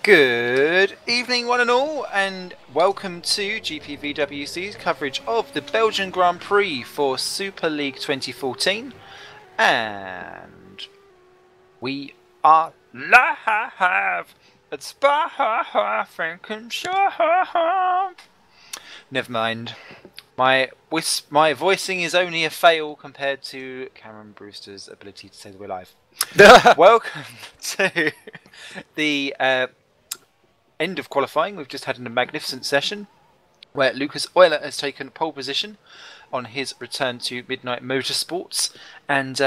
Good evening, one and all, and welcome to GPVWC's coverage of the Belgian Grand Prix for Superleague 2014. And we are live at Spa-Frankenshire. Never mind. My voicing is only a fail compared to Cameron Brewster's ability to say that we're live. Welcome to the end of qualifying. We've just had a magnificent session where Lucas Euler has taken pole position on his return to Midnight Motorsports, and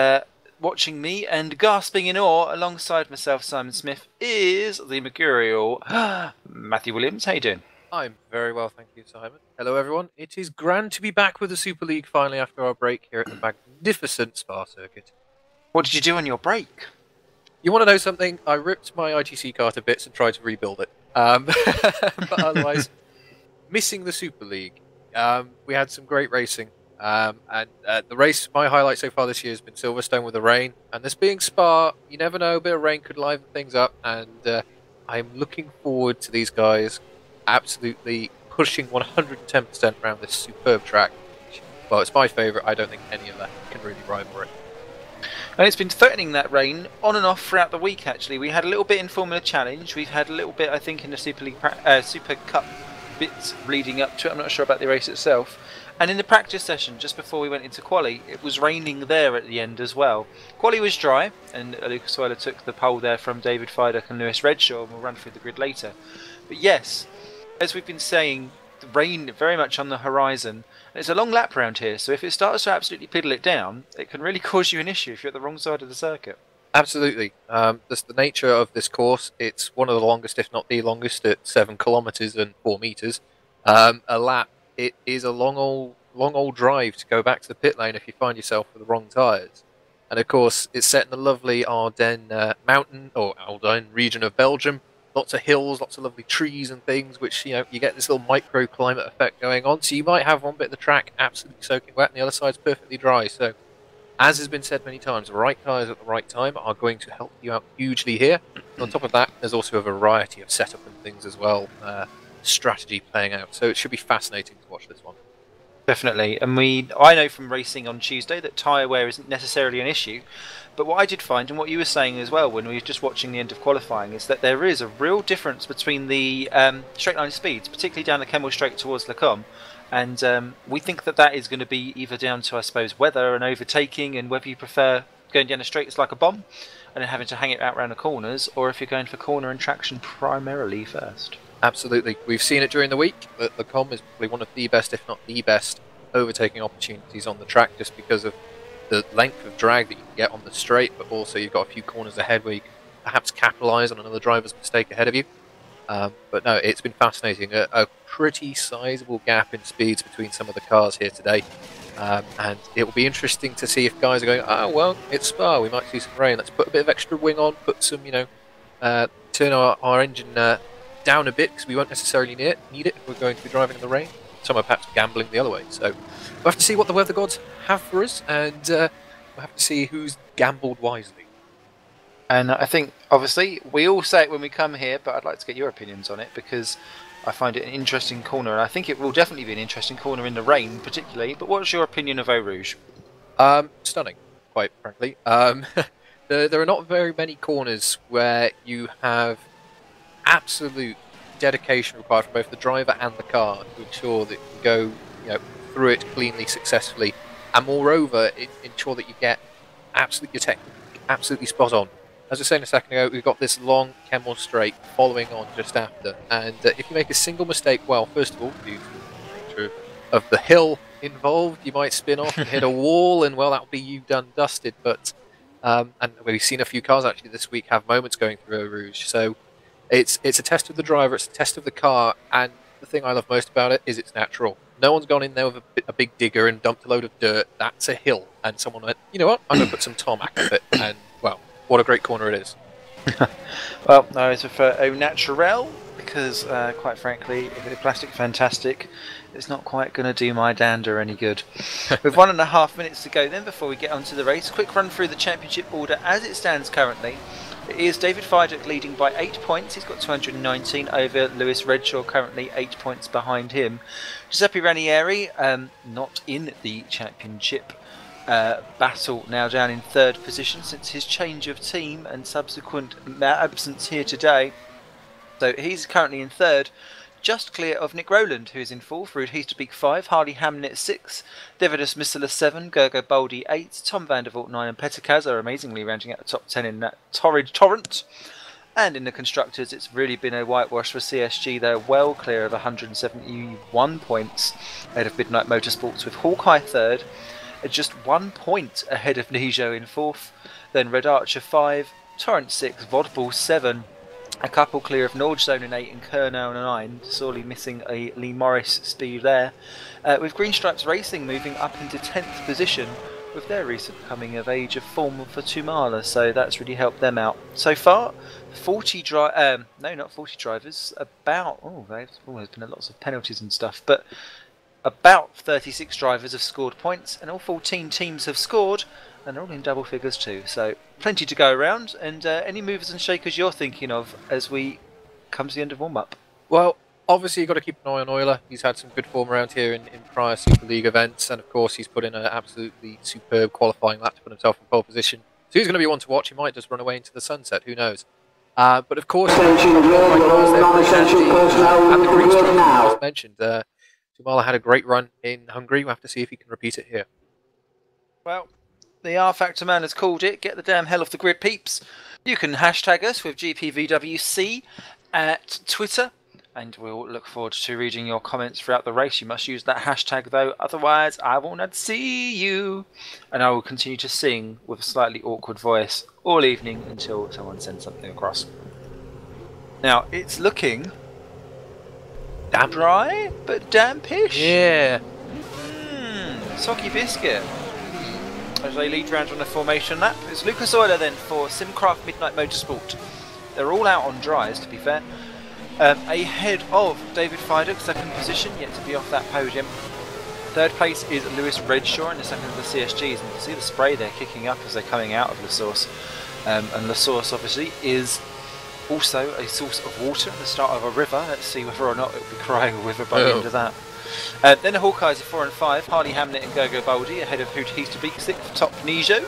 watching me and gasping in awe alongside myself, Simon Smith, is the mercurial Matthew Williams. How you doing? I'm very well, thank you, Simon. Hello, everyone. It is grand to be back with the Super League finally after our break here at the magnificent Spa circuit. What did you do on your break? You want to know something? I ripped my IGC car to bits and tried to rebuild it. But otherwise, missing the Super League. We had some great racing. And the race, my highlight so far this year has been Silverstone with the rain. And this being Spa, you never know, a bit of rain could liven things up. And I'm looking forward to these guys absolutely pushing 110% around this superb track. Well, it's my favourite. I don't think any of that can really rival it. And it's been threatening that rain on and off throughout the week, actually. We had a little bit in Formula Challenge. We've had a little bit, I think, in the Super Cup bits leading up to it. I'm not sure about the race itself. And in the practice session, just before we went into quali, it was raining there at the end as well. Quali was dry, and Lucas Euler took the pole there from David Feideck and Lewis Redshaw, and we'll run through the grid later. But yes, as we've been saying, the rain very much on the horizon. It's a long lap around here, so if it starts to absolutely piddle it down, it can really cause you an issue if you're at the wrong side of the circuit. Absolutely. That's the nature of this course. It's one of the longest, if not the longest, at 7 kilometres and 4 metres. A lap, it is a long old drive to go back to the pit lane if you find yourself with the wrong tyres. And of course, it's set in the lovely Ardennes mountain, or Ardennes region of Belgium. Lots of hills, lots of lovely trees and things, which, you get this little microclimate effect going on. So you might have one bit of the track absolutely soaking wet and the other side's perfectly dry. So, as has been said many times, the right tyres at the right time are going to help you out hugely here. And on top of that, there's also a variety of setup and things as well, strategy playing out. So it should be fascinating to watch this one. Definitely. And I know from racing on Tuesday that tyre wear isn't necessarily an issue. But what I did find, and what you were saying as well when we were just watching the end of qualifying, is that there is a real difference between the straight line speeds, particularly down the Kemmel Straight towards Le Combe. And we think that that is going to be either down to, I suppose, weather and overtaking, and whether you prefer going down the straights like a bomb and then having to hang it out around the corners, or if you're going for corner and traction primarily first. Absolutely. We've seen it during the week, but Le Combe is probably one of the best, if not the best, overtaking opportunities on the track, just because of the length of drag that you can get on the straight, but also you've got a few corners ahead where you can perhaps capitalise on another driver's mistake ahead of you. But no, it's been fascinating. A pretty sizable gap in speeds between some of the cars here today. And it will be interesting to see if guys are going, oh, well, it's Spa, we might see some rain. Let's put a bit of extra wing on, put some, turn our engine down a bit, because we won't necessarily need it if we're going to be driving in the rain. Some are perhaps gambling the other way. So we'll have to see what the weather gods have for us, and we'll have to see who's gambled wisely. And I think, obviously, we all say it when we come here, but I'd like to get your opinions on it, because I find it an interesting corner, and I think it will definitely be an interesting corner in the rain, particularly. But what's your opinion of Eau Rouge? Stunning, quite frankly. There are not very many corners where you have absolute dedication required from both the driver and the car to ensure that you can go through it cleanly, successfully, and moreover ensure that you get your technique absolutely spot on. As I was saying a second ago, we've got this long Kemmel Straight following on just after, and if you make a single mistake, well, first of all, due to the nature of the hill involved, you might spin off and hit a wall, and well, that'll be you done dusted. But and we've seen a few cars actually this week have moments going through Eau Rouge, so it's a test of the driver, it's a test of the car, and the thing I love most about it is it's natural. No one's gone in there with a big digger and dumped a load of dirt. That's a hill, and someone went, you know what, I'm going to put some tarmac on it, and well, what a great corner it is. Well, I always prefer au naturel, because quite frankly, if it's plastic fantastic, it's not quite going to do my dander any good. With 1.5 minutes to go then before we get onto the race, quick run through the championship order as it stands currently. It is David Fidek leading by 8 points. He's got 219 over Lewis Redshaw, currently 8 points behind him. Giuseppe Ranieri, not in the championship battle, now down in 3rd position since his change of team and subsequent absence here today. So he's currently in 3rd, just clear of Nick Rowland, who is in 4th, Ruud Heasterbeek 5, Harley Hamnet 6, Davidus Misala 7, Gergo Baldi 8, Tom van der Voort 9 and Peter Kaz are amazingly rounding out the top 10 in that torrid torrent. And in the Constructors, it's really been a whitewash for CSG. They're well clear of 171 points ahead of Midnight Motorsports, with Hawkeye 3rd, at just 1 point ahead of Nijo in 4th, then Red Archer 5, Torrent 6, Vodball 7, a couple clear of Norge Zone in 8 and Kernow in 9, sorely missing a Lee Morris speed there, with Green Stripes Racing moving up into 10th position with their recent coming of age of form for Tumala, so that's really helped them out. So far, 40 drivers, about, there's been lots of penalties and stuff, but about 36 drivers have scored points, and all 14 teams have scored, and they're all in double figures too, so plenty to go around. And any movers and shakers you're thinking of as we come to the end of warm-up? Well, obviously you've got to keep an eye on Euler. He's had some good form around here in prior Super League events, and of course he's put in an absolutely superb qualifying lap to put himself in pole position. So he's going to be one to watch. He might just run away into the sunset, who knows. But of course, and the green stripe, as mentioned, Tumala had a great run in Hungary. We'll have to see if he can repeat it here. Well, the R Factor man has called it. Get the damn hell off the grid, peeps. You can hashtag us with GPVWC at Twitter, and we'll look forward to reading your comments throughout the race. You must use that hashtag though, otherwise I will not see you. And I will continue to sing with a slightly awkward voice all evening until someone sends something across. Now, it's looking damn dry, but dampish. Yeah. Soggy biscuit. As they lead round on the formation lap, it's Lucas Euler then for Simcraft Midnight Motorsport. They're all out on dries, to be fair. Ahead of David Fidek, 2nd position, yet to be off that podium. 3rd place is Lewis Redshaw in the 2nd of the CSGs, and you can see the spray there kicking up as they're coming out of La Source. And La Source obviously is also a source of water at the start of a river. Let's see whether or not it will be crying a river by the end of that. Then the Hawkeyes are 4 and 5, Harley Hamnet and Gergo Baldi ahead of Ruud Heasterbeek, 6th, top Nijo.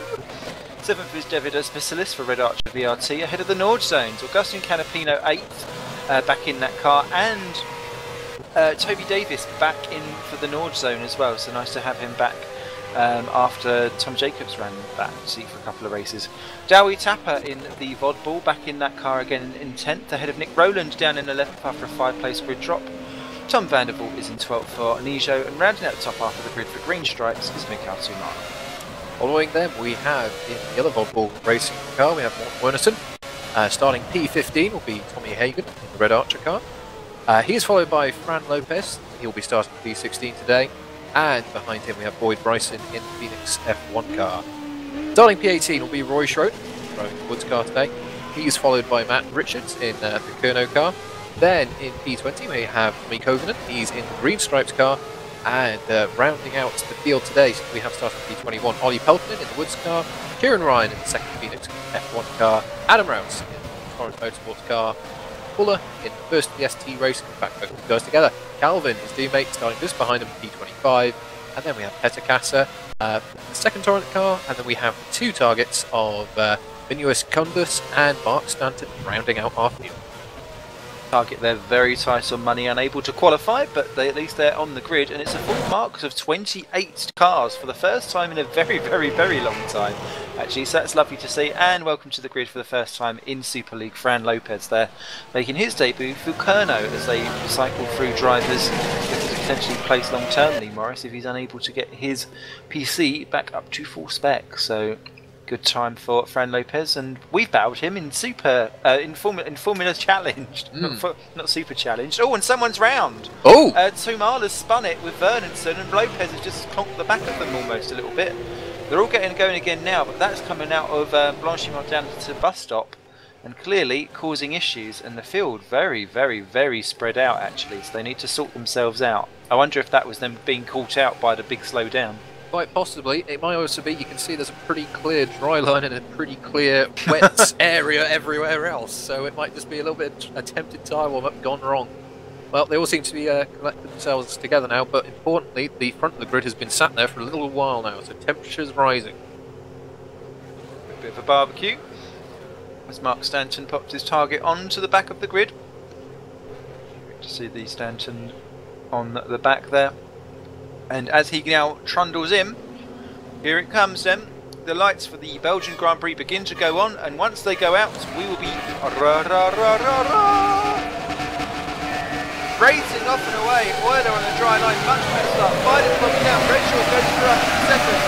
7th is Davidus Misala for Red Archer VRT, ahead of the Norge Zones, Augustin Canapino 8th, back in that car, and Toby Davis back in for the Norge Zone as well, so nice to have him back after Tom Jacobs ran that seat for a couple of races. Dowie Tapper in the Vodball, back in that car again in 10th, ahead of Nick Rowland down in 11th after a 5-place grid drop. Tom van der Voort is in 12th for Nijo, and rounding out the top half of the grid for Green Stripes is Mikael Tumala. Following them, we have in the other Vodball racing car, we have Morten Wernerson. Starting P15 will be Tommy Hagen in the Red Archer car. He is followed by Fran Lopez. He'll be starting P16 today. And behind him we have Boyd Bryson in the Phoenix F1 car. Starting P18 will be Roy Schroed, driving the Woods car today. He's followed by Matt Richards in the Kernow car. Then in P20 we have Tommy Covenant. He's in the Green Stripes car. And rounding out the field today, we have starting P21 Ollie Peltonen in the Woods car, Kieran Ryan in the 2nd Phoenix F1 car, Adam Rouse in the Torrent Motorsports car, Fuller in the 1st VST Racing. In fact, both guys together. Calvin, his teammate, starting just behind him, P25. And then we have Petter Kassa, the 2nd Torrent car. And then we have 2 targets of Vinuus Kundus and Mark Stanton rounding out our field. Target, they're very tight on money, unable to qualify, but at least they're on the grid, and it's a full mark of 28 cars for the first time in a very, very, very long time, actually, so that's lovely to see. And welcome to the grid for the first time in Super League, Fran Lopez there, making his debut for Kernow as they cycle through drivers looking to potentially place long-term Lee Morris if he's unable to get his PC back up to full spec. So good time for Fran Lopez, and we've battled him in Formula Challenged, not Super Challenged. Oh, and someone's round. Oh, Tumala's spun it with Vernonson, and Lopez has just clonked the back of them almost a little bit. They're all going again now, but that's coming out of Blanchimont down to bus stop, and clearly causing issues. And the field very, very, very spread out actually, so they need to sort themselves out. I wonder if that was them being caught out by the big slowdown. quite possibly. It might also be, you can see there's a pretty clear dry line and a pretty clear wet area everywhere else, so it might just be a little bit attempted tyre warm-up gone wrong. Well, they all seem to be collecting themselves together now, but importantly, the front of the grid has been sat there for a little while now, so temperature's rising. A bit of a barbecue as Mark Stanton pops his target onto the back of the grid. Great to see the Stanton on the back there. And as he now trundles in, here it comes then. The lights for the Belgian Grand Prix begin to go on, and once they go out, we will be racing off and away. Euler on the dry line, much better start. Biden popping out, Rachel goes for up second.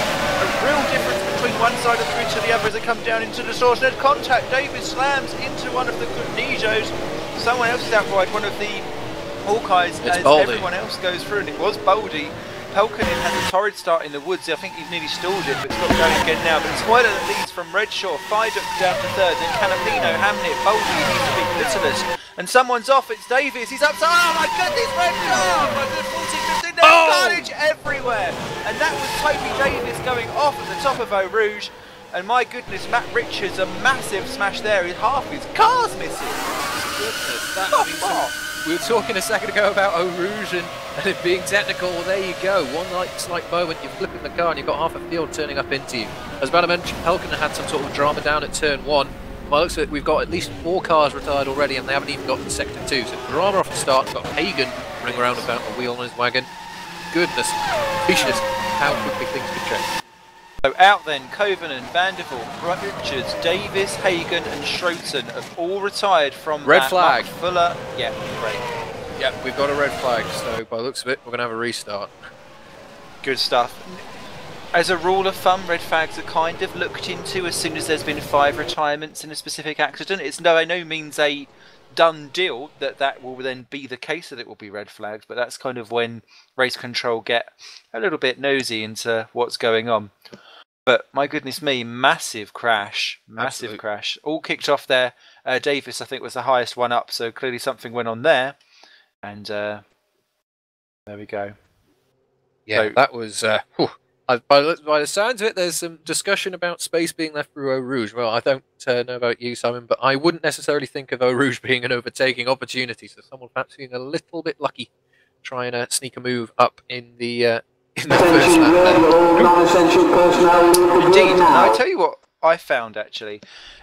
A real difference between one side of the grid to the other as they come down into the source. Net contact, Davis slams into one of the Nijos. Someone else is out wide, one of the Hawkeyes, as everyone else goes through, and it was Boldy. Pelkanen has a torrid start in the woods. I think he's nearly stalled it, but it's not going again now. But it's Euler that leads from Redshaw. Fiduk down to third, then Canapino, Hamnet, Boldy needs to beat Littlers. And someone's off, it's Davis, he's upside. Oh my goodness, Redshaw! Oh my goodness, 14, 15, there's carnage everywhere! And that was Toby Davis going off at the top of Eau Rouge. And my goodness, Matt Richards, a massive smash there. Half his car's missing. Goodness, that we were talking a second ago about Eau Rouge and it being technical. Well, there you go. One slight moment, you're flipping the car and you've got half a field turning up into you. As about to mention, Pelkanen had some sort of drama down at turn 1. By the looks of it, we've got at least 4 cars retired already and they haven't even got to sector 2. So drama off the start. We've got Hagen running around without a wheel on his wagon. Goodness gracious, how quickly things could change. So out then, Kovenen, Vandervoort, Richards, Davis, Hagen and Schroten have all retired from red flag. Mark Fuller, yeah, great. Yeah, we've got a red flag, so by the looks of it, we're going to have a restart. Good stuff. As a rule of thumb, red flags are kind of looked into as soon as there's been 5 retirements in a specific accident. It's by no means a done deal that will then be the case, that it will be red flagged, but that's kind of when race control get a little bit nosy into what's going on. But my goodness me, massive crash, massive crash. All kicked off there. Davis, I think, was the highest one up, so clearly something went on there. And there we go. Yeah, so, that was... by the sounds of it, there's some discussion about space being left through Eau Rouge. Well, I don't know about you, Simon, but I wouldn't necessarily think of Eau Rouge being an overtaking opportunity, so someone perhaps being a little bit lucky trying to sneak a move up in the first lap. Indeed. Now, I tell you what I found, actually,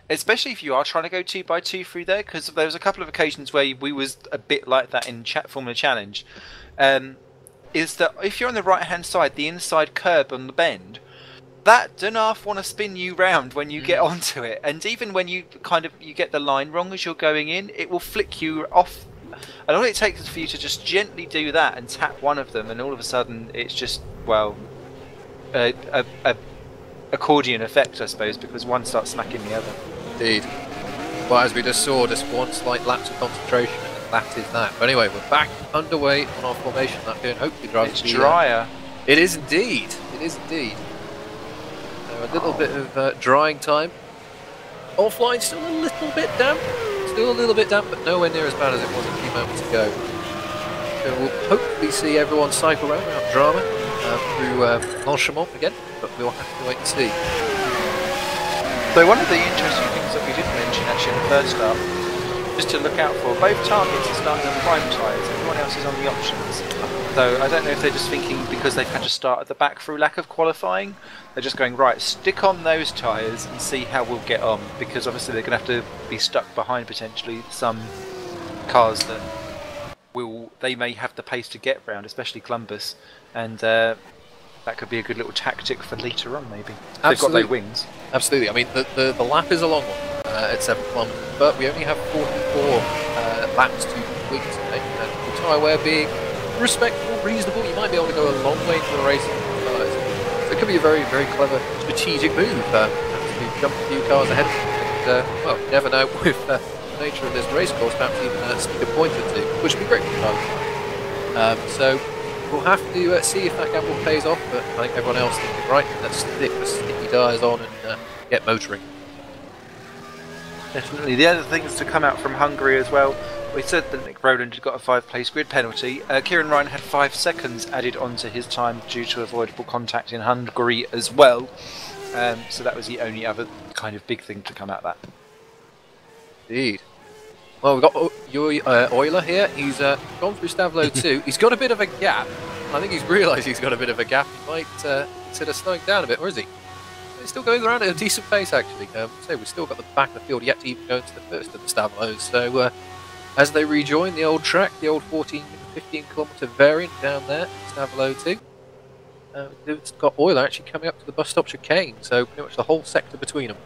especially if you are trying to go 2x2 through there, because there was a couple of occasions where we was a bit like that in Formula Challenge, is that if you're on the right hand side, the inside curb on the bend, that Dunaf want to spin you round when you get onto it, and even when you you get the line wrong as you're going in, it will flick you off. And all it takes is for you to just gently do that and tap one of them, and all of a sudden it's just, well, a accordion effect, I suppose, because one starts smacking the other. Indeed. Well, as we just saw, just one slight lapse of concentration, and that is that. But anyway, we're back underway on our formation lap here, and hopefully drives it's drier. It is indeed. It is indeed. So a little bit of drying time. Offline still a little bit damp. Still a little bit damp, but nowhere near as bad as it was a few moments ago. So we'll hopefully see everyone cycle around without drama through Longchamp again, but we'll have to wait and see. So one of the interesting things that we didn't mention actually in the first start, just to look out for, both targets are starting on prime tyres, everyone else is on the options. So I don't know if they're just thinking because they've had to start at the back through lack of qualifying, they're just going, right, stick on those tyres and see how we'll get on, because obviously they're going to have to be stuck behind potentially some cars that they may have the pace to get round, especially Columbus, and that could be a good little tactic for later on maybe. They've got their wings. Absolutely. I mean, the lap is a long one at 7 kilometres, but we only have 44 laps to complete today, and the tyre wear being respectable, reasonable, you might be able to go a long way into the race. So it could be a very, very clever strategic move to jump a few cars ahead. And, well, you never know with the nature of this race course, perhaps even sneak a point or two, which would be great for the so we'll have to see if that gamble pays off, but I think everyone else thinking, right, let's stick the sticky tyres on and get motoring. Definitely. The other things to come out from Hungary as well, We said that Nick Rowland had got a 5-place grid penalty. Kieran Ryan had 5 seconds added onto his time due to avoidable contact in Hungary as well. So that was the only other kind of big thing to come out of that. Indeed. Well, we've got Euler here. He's gone through Stavlo 2. He's got a bit of a gap. I think he's realised he's got a bit of a gap. He might consider slowing down a bit, or is he? He's still going around at a decent pace, actually. So we've still got the back of the field yet to even go into the first of the Stavlos. So as they rejoin the old track, the old 14-15 kilometre variant down there, Stavlo 2. It's got Euler actually coming up to the bus stop chicane, so pretty much the whole sector between them.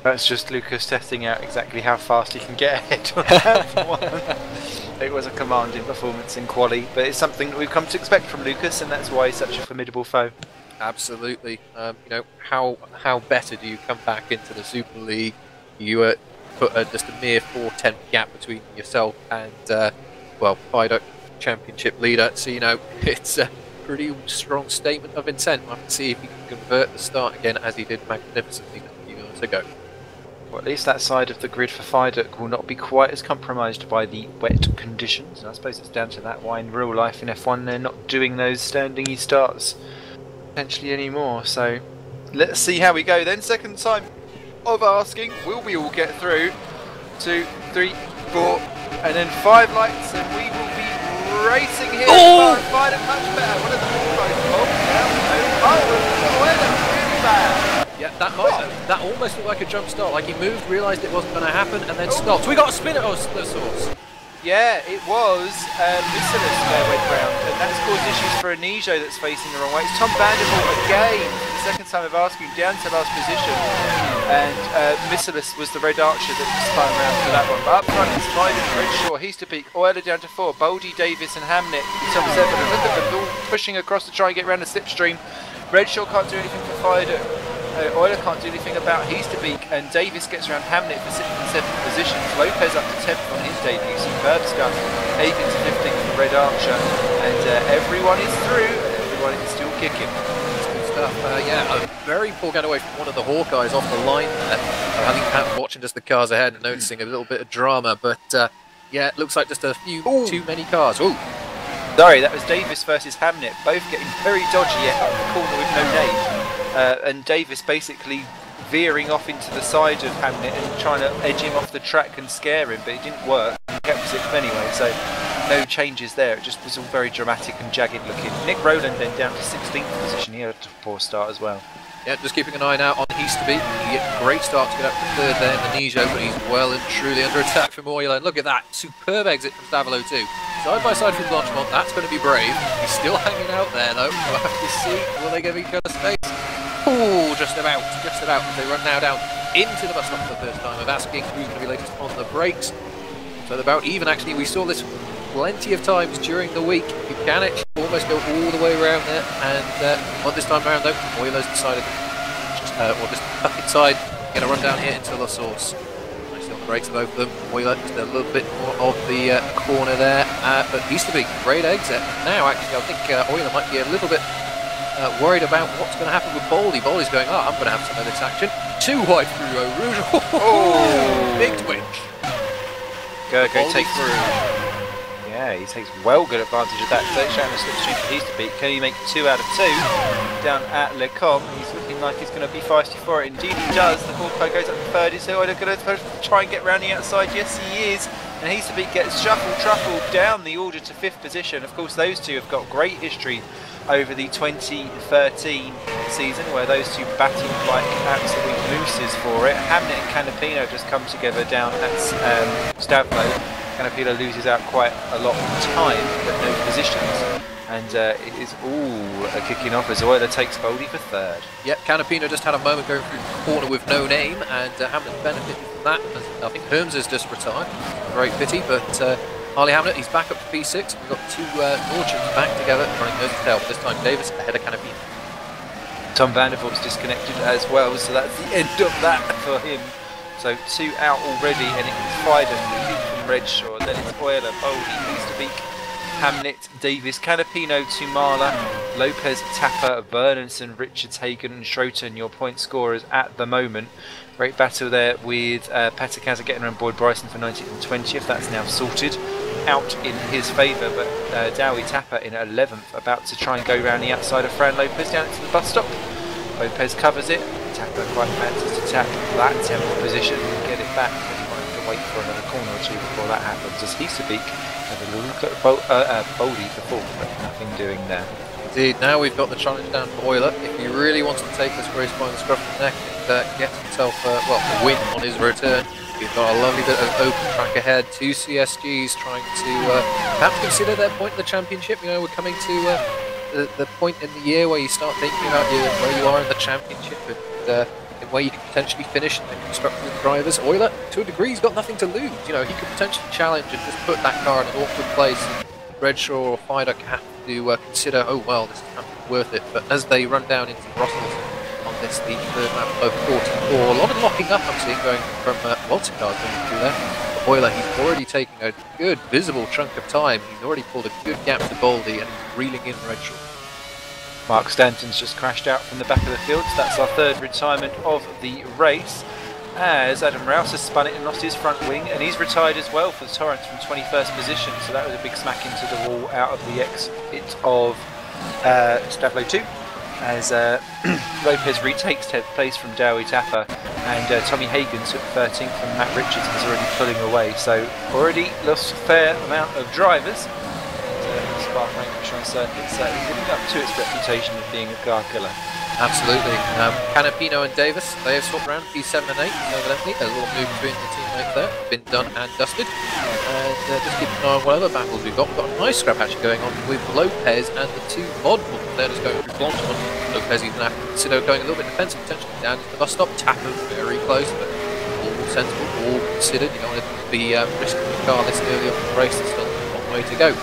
That's just Lucas testing out exactly how fast he can get ahead on that one. It was a commanding performance in quali, but it's something that we've come to expect from Lucas, and that's why he's such a formidable foe. Absolutely. You know, how better do you come back into the Super League? You put just a mere 4-10 gap between yourself and well, FIDUC championship leader. So you know it's a pretty strong statement of intent. We'll have to see if he can convert the start again, as he did magnificently a few minutes ago. Well, at least that side of the grid for FIDUC will not be quite as compromised by the wet conditions. And I suppose it's down to that why in real life in F1 they're not doing those standing starts potentially anymore. So let's see how we go then. Second time of asking, will we all get through? 2, 3, 4, and then 5 lights, and we will be racing here. Oh! FIDUC much better. One of the really bad. Yeah, that almost looked like a jump start. Like he moved, realised it wasn't going to happen, and then stopped. We got a spin at the source. Yeah, it was Missilis there went round, and that's caused issues for Anijo that's facing the wrong way. It's Tom Vanderbilt again, the second time of asking, down to last position, and Missilis was the red archer that spun around for that one. But up front it's FIDUC, Redshaw, Heasterbeek, Euler down to 4, Boldy, Davis and Hamnet in top 7, and look at them all pushing across to try and get around the slipstream. Redshaw can't do anything for FIDUC. Euler can't do anything about Heasterbeek, and Davis gets around Hamnet for 6th and 7th positions. Lopez up to 10th on his debut, superb stuff. Hagen to 15th for Red Archer, and everyone is through, and everyone is still kicking. That's good stuff. Yeah, a very poor getaway from one of the Hawkeyes off the line there. I think Pat watching just the cars ahead and noticing a little bit of drama, but yeah, it looks like just a few too many cars. Ooh. Sorry, that was Davis versus Hamnet, both getting very dodgy at the corner with no name. And Davis basically veering off into the side of Hamnet and trying to edge him off the track and scare him, but it didn't work. He kept 6th anyway, so no changes there. It just was all very dramatic and jagged looking. Nick Rowland then down to 16th position. He had a poor start as well. Yeah, just keeping an eye now on Heasterbeek. He get a great start to get up to 3rd there in the Nijo, but he's well and truly under attack from Euler. Look at that, superb exit from Stavlo 2. Side by side from Blanchemont, that's going to be brave. He's still hanging out there though. We'll have to see, will they give each other space? Oh, just about. They run now down into the bus stop for the first time of asking who's going to be latest on the brakes. So they're about even actually. We saw this plenty of times during the week. You can actually almost go all the way around there, and not this time around though. Euler's decided just tuck inside, get a run down here into the source. Nicely on the brakes of both of them. Euler just a little bit more of the corner there, but Heasterbeek, great exit. Now actually I think Euler might be a little bit worried about what's going to happen with Boldy. Boldy's going, oh, I'm going to have some of this action. Too wide through Eau Rouge. Oh, big twitch. Go take through. Yeah, he takes well good advantage of that. Search down the slipstream for Heasterbeek. Can he make 2 out of 2 down at Le Com? He's looking like he's going to be feisty for it. Indeed he does. The Hawkeye goes up to 3rd. Is Euler going to try and get round the outside? Yes, he is. And Heasterbeek gets truffled down the order to 5th position. Of course, those two have got great history over the 2013 season, where those two battled like absolute mooses for it. Hamnet and Canapino just come together down at Stavlo. Canapino loses out quite a lot of time, but no positions. And it is all kicking off as Euler takes Boldy for 3rd. Yep, Canapino just had a moment going through the corner with no name, and Hamlet benefited from that. I think Herms has just retired. Very pity, but Harley Hamlet, he's back up to P6. We've got 2 Norchins back together, running nose to tail. But this time Davis ahead of Canapino. Tom Vanderbilt's disconnected as well, so that's the end of that for him. So 2 out already, and it's FIDUC leading from Redshaw. Then it's Euler, Boldy, Heasterbeek, Hamnet, Davis, Canapino, Tumala, Lopez, Tapper, Bernardson, Richards, Hagen and Schroten, your point scorers at the moment. Great battle there with Petakaza getting on board Bryson for 19th and 20th. That's now sorted out in his favour, but Dowie Tapper in 11th, about to try and go round the outside of Fran Lopez down into the bus stop. Lopez covers it. Tapper quite fancies to tap that 10th position and get it back. But he might have to wait for another corner or two before that happens, as Hisabik has a little look at Boldy for fourth, but nothing doing there. Indeed, now we've got the challenge down for Euler. If he really wants to take this race by the scruff of the neck and get himself a win on his return, we've got a lovely bit of open track ahead. Two CSGs trying to perhaps consider their point in the championship. You know, we're coming to the point in the year where you start thinking about where you are in the championship and where you can potentially finish in the constructors and drivers. Euler, to a degree, he's got nothing to lose. You know, he could potentially challenge and just put that car in an awkward place. Redshaw or Fiduk have to consider, oh well, this is not worth it. But as they run down into Brussels on this, the third lap of 44, a lot of locking up I'm seeing going from Walter cars going through there. But Euler, he's already taking a good visible chunk of time. He's already pulled a good gap to Boldy and he's reeling in Redshaw. Mark Stanton's just crashed out from the back of the field, so that's our third retirement of the race, as Adam Rouse has spun it and lost his front wing, and he's retired as well for the Torrance from 21st position, so that was a big smack into the wall out of the exit of Stavlo 2, as Lopez retakes 10th place from Dowie Tapper, and Tommy Hagen took 13th from Matt Richards and is already pulling away, so already lost a fair amount of drivers. Spa-Frank circuit, so living up to its reputation of being a car killer. Absolutely. Canapino and Davis, they have swapped around P7 and 8 evidently. A little move between the teammates there, been done and dusted. And just keep an eye on what other battles we've got. We've got a nice scrap actually going on with Lopez and the two mod bulls. They're just going through Blanchimont. Lopez even have to consider going a little bit defensive, potentially down to the bus stop. Tapper very close, but all sensible, all considered. You don't want to be risking the car this early on in the race. There's still a long way to go.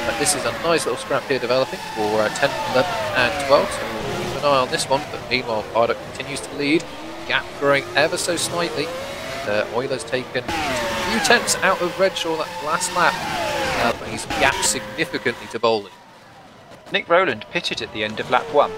But this is a nice little scrap here developing for 10, 11 and 12, so we'll keep an eye on this one. But meanwhile, Fiduk continues to lead, gap growing ever so slightly, and Euler's taken a few tenths out of Redshaw that last lap, but he's gapped significantly to Boldy. Nick Rowland pitted at the end of lap 1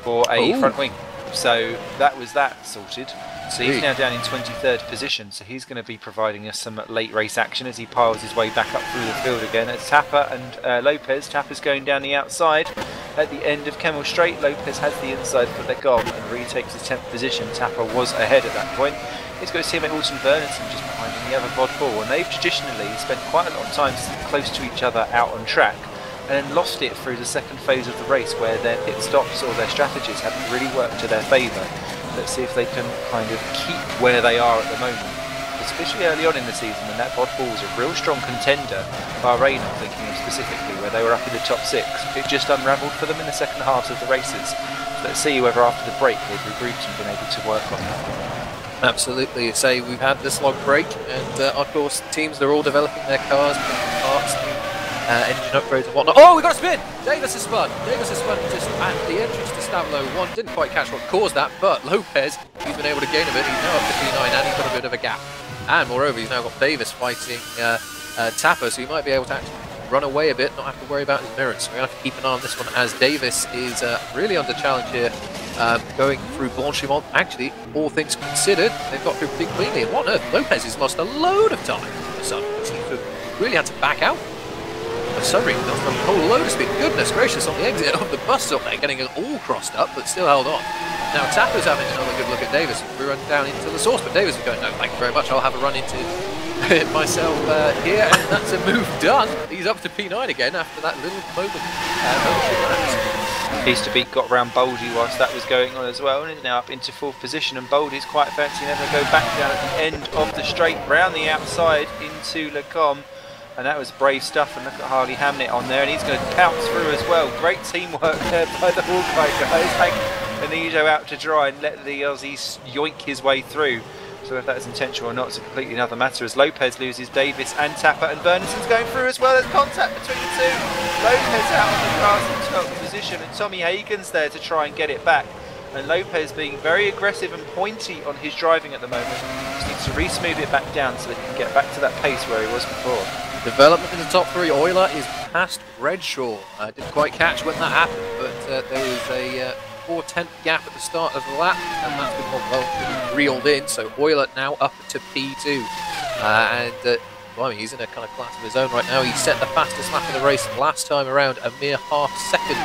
for a front wing, so that was that sorted. So he's now down in 23rd position, so he's going to be providing us some late race action as he piles his way back up through the field again. It's Tapper and Lopez. Tapper's going down the outside at the end of Kemmel Straight. Lopez has the inside for the gong and retakes his 10th position. Tapper was ahead at that point. He's got his teammate Alton Bernardson just behind him, the other Bod 4, and they've traditionally spent quite a lot of time close to each other out on track, and then lost it through the second phase of the race where their pit stops or their strategies haven't really worked to their favour. Let's see if they can kind of keep where they are at the moment, especially early on in the season when that Bod 4 was a real strong contender. Bahrain, I'm thinking of specifically, where they were up in the top 6. It just unravelled for them in the second half of the races. So let's see whether after the break they've regrouped and been able to work on that. Absolutely. Say we've had this long break, and of course teams, they're all developing their cars, parts, engine upgrades and whatnot. Oh, we got a spin! Davis has spun. Davis has spun just at the entrance to Stavlo 1. Didn't quite catch what caused that, but Lopez, he's been able to gain a bit. He's now up to P9 and he's got a bit of a gap. And moreover, he's now got Davis fighting Tapper, so he might be able to actually run away a bit, not have to worry about his mirrors. So we have to keep an eye on this one as Davis is really under challenge here, going through Blanchimont. Actually, all things considered, they've got through pretty cleanly. And what on earth? Lopez has lost a load of time. So he really had to back out. For some reason, lost a whole load of speed. Goodness gracious, on the exit of the bus stop there, getting it all crossed up, but still held on. Now Tapper's having another good look at Davis. We run down into the source, but Davis is going, no, thank you very much, I'll have a run into it myself here, and that's a move done. He's up to P9 again after that little moment. Piece to beat got round Boldy whilst that was going on as well, and is now up into 4th position, and Boldy's quite fancy never go back down at the end of the straight, round the outside into Lecombe. And that was brave stuff, and look at Harley Hamnet on there, and he's going to pounce through as well. Great teamwork there by the Hawkeye guys. Hang Anijo out to dry and let the Aussies yoink his way through. So if that is intentional or not, it's a completely another matter, as Lopez loses Davis and Tapper, and Bernardson's going through as well. There's contact between the two. Lopez out on the cars in 12th position, and Tommy Hagen's there to try and get it back. And Lopez being very aggressive and pointy on his driving at the moment. Just needs to re-smooth it back down so that he can get back to that pace where he was before. Development in the top three. Euler is past Redshaw. I didn't quite catch when that happened, but there was a 4/10 gap at the start of the lap, and that's been well reeled in. So Euler now up to P2, well, he's in a kind of class of his own right now. He set the fastest lap of the race last time around, a mere half-second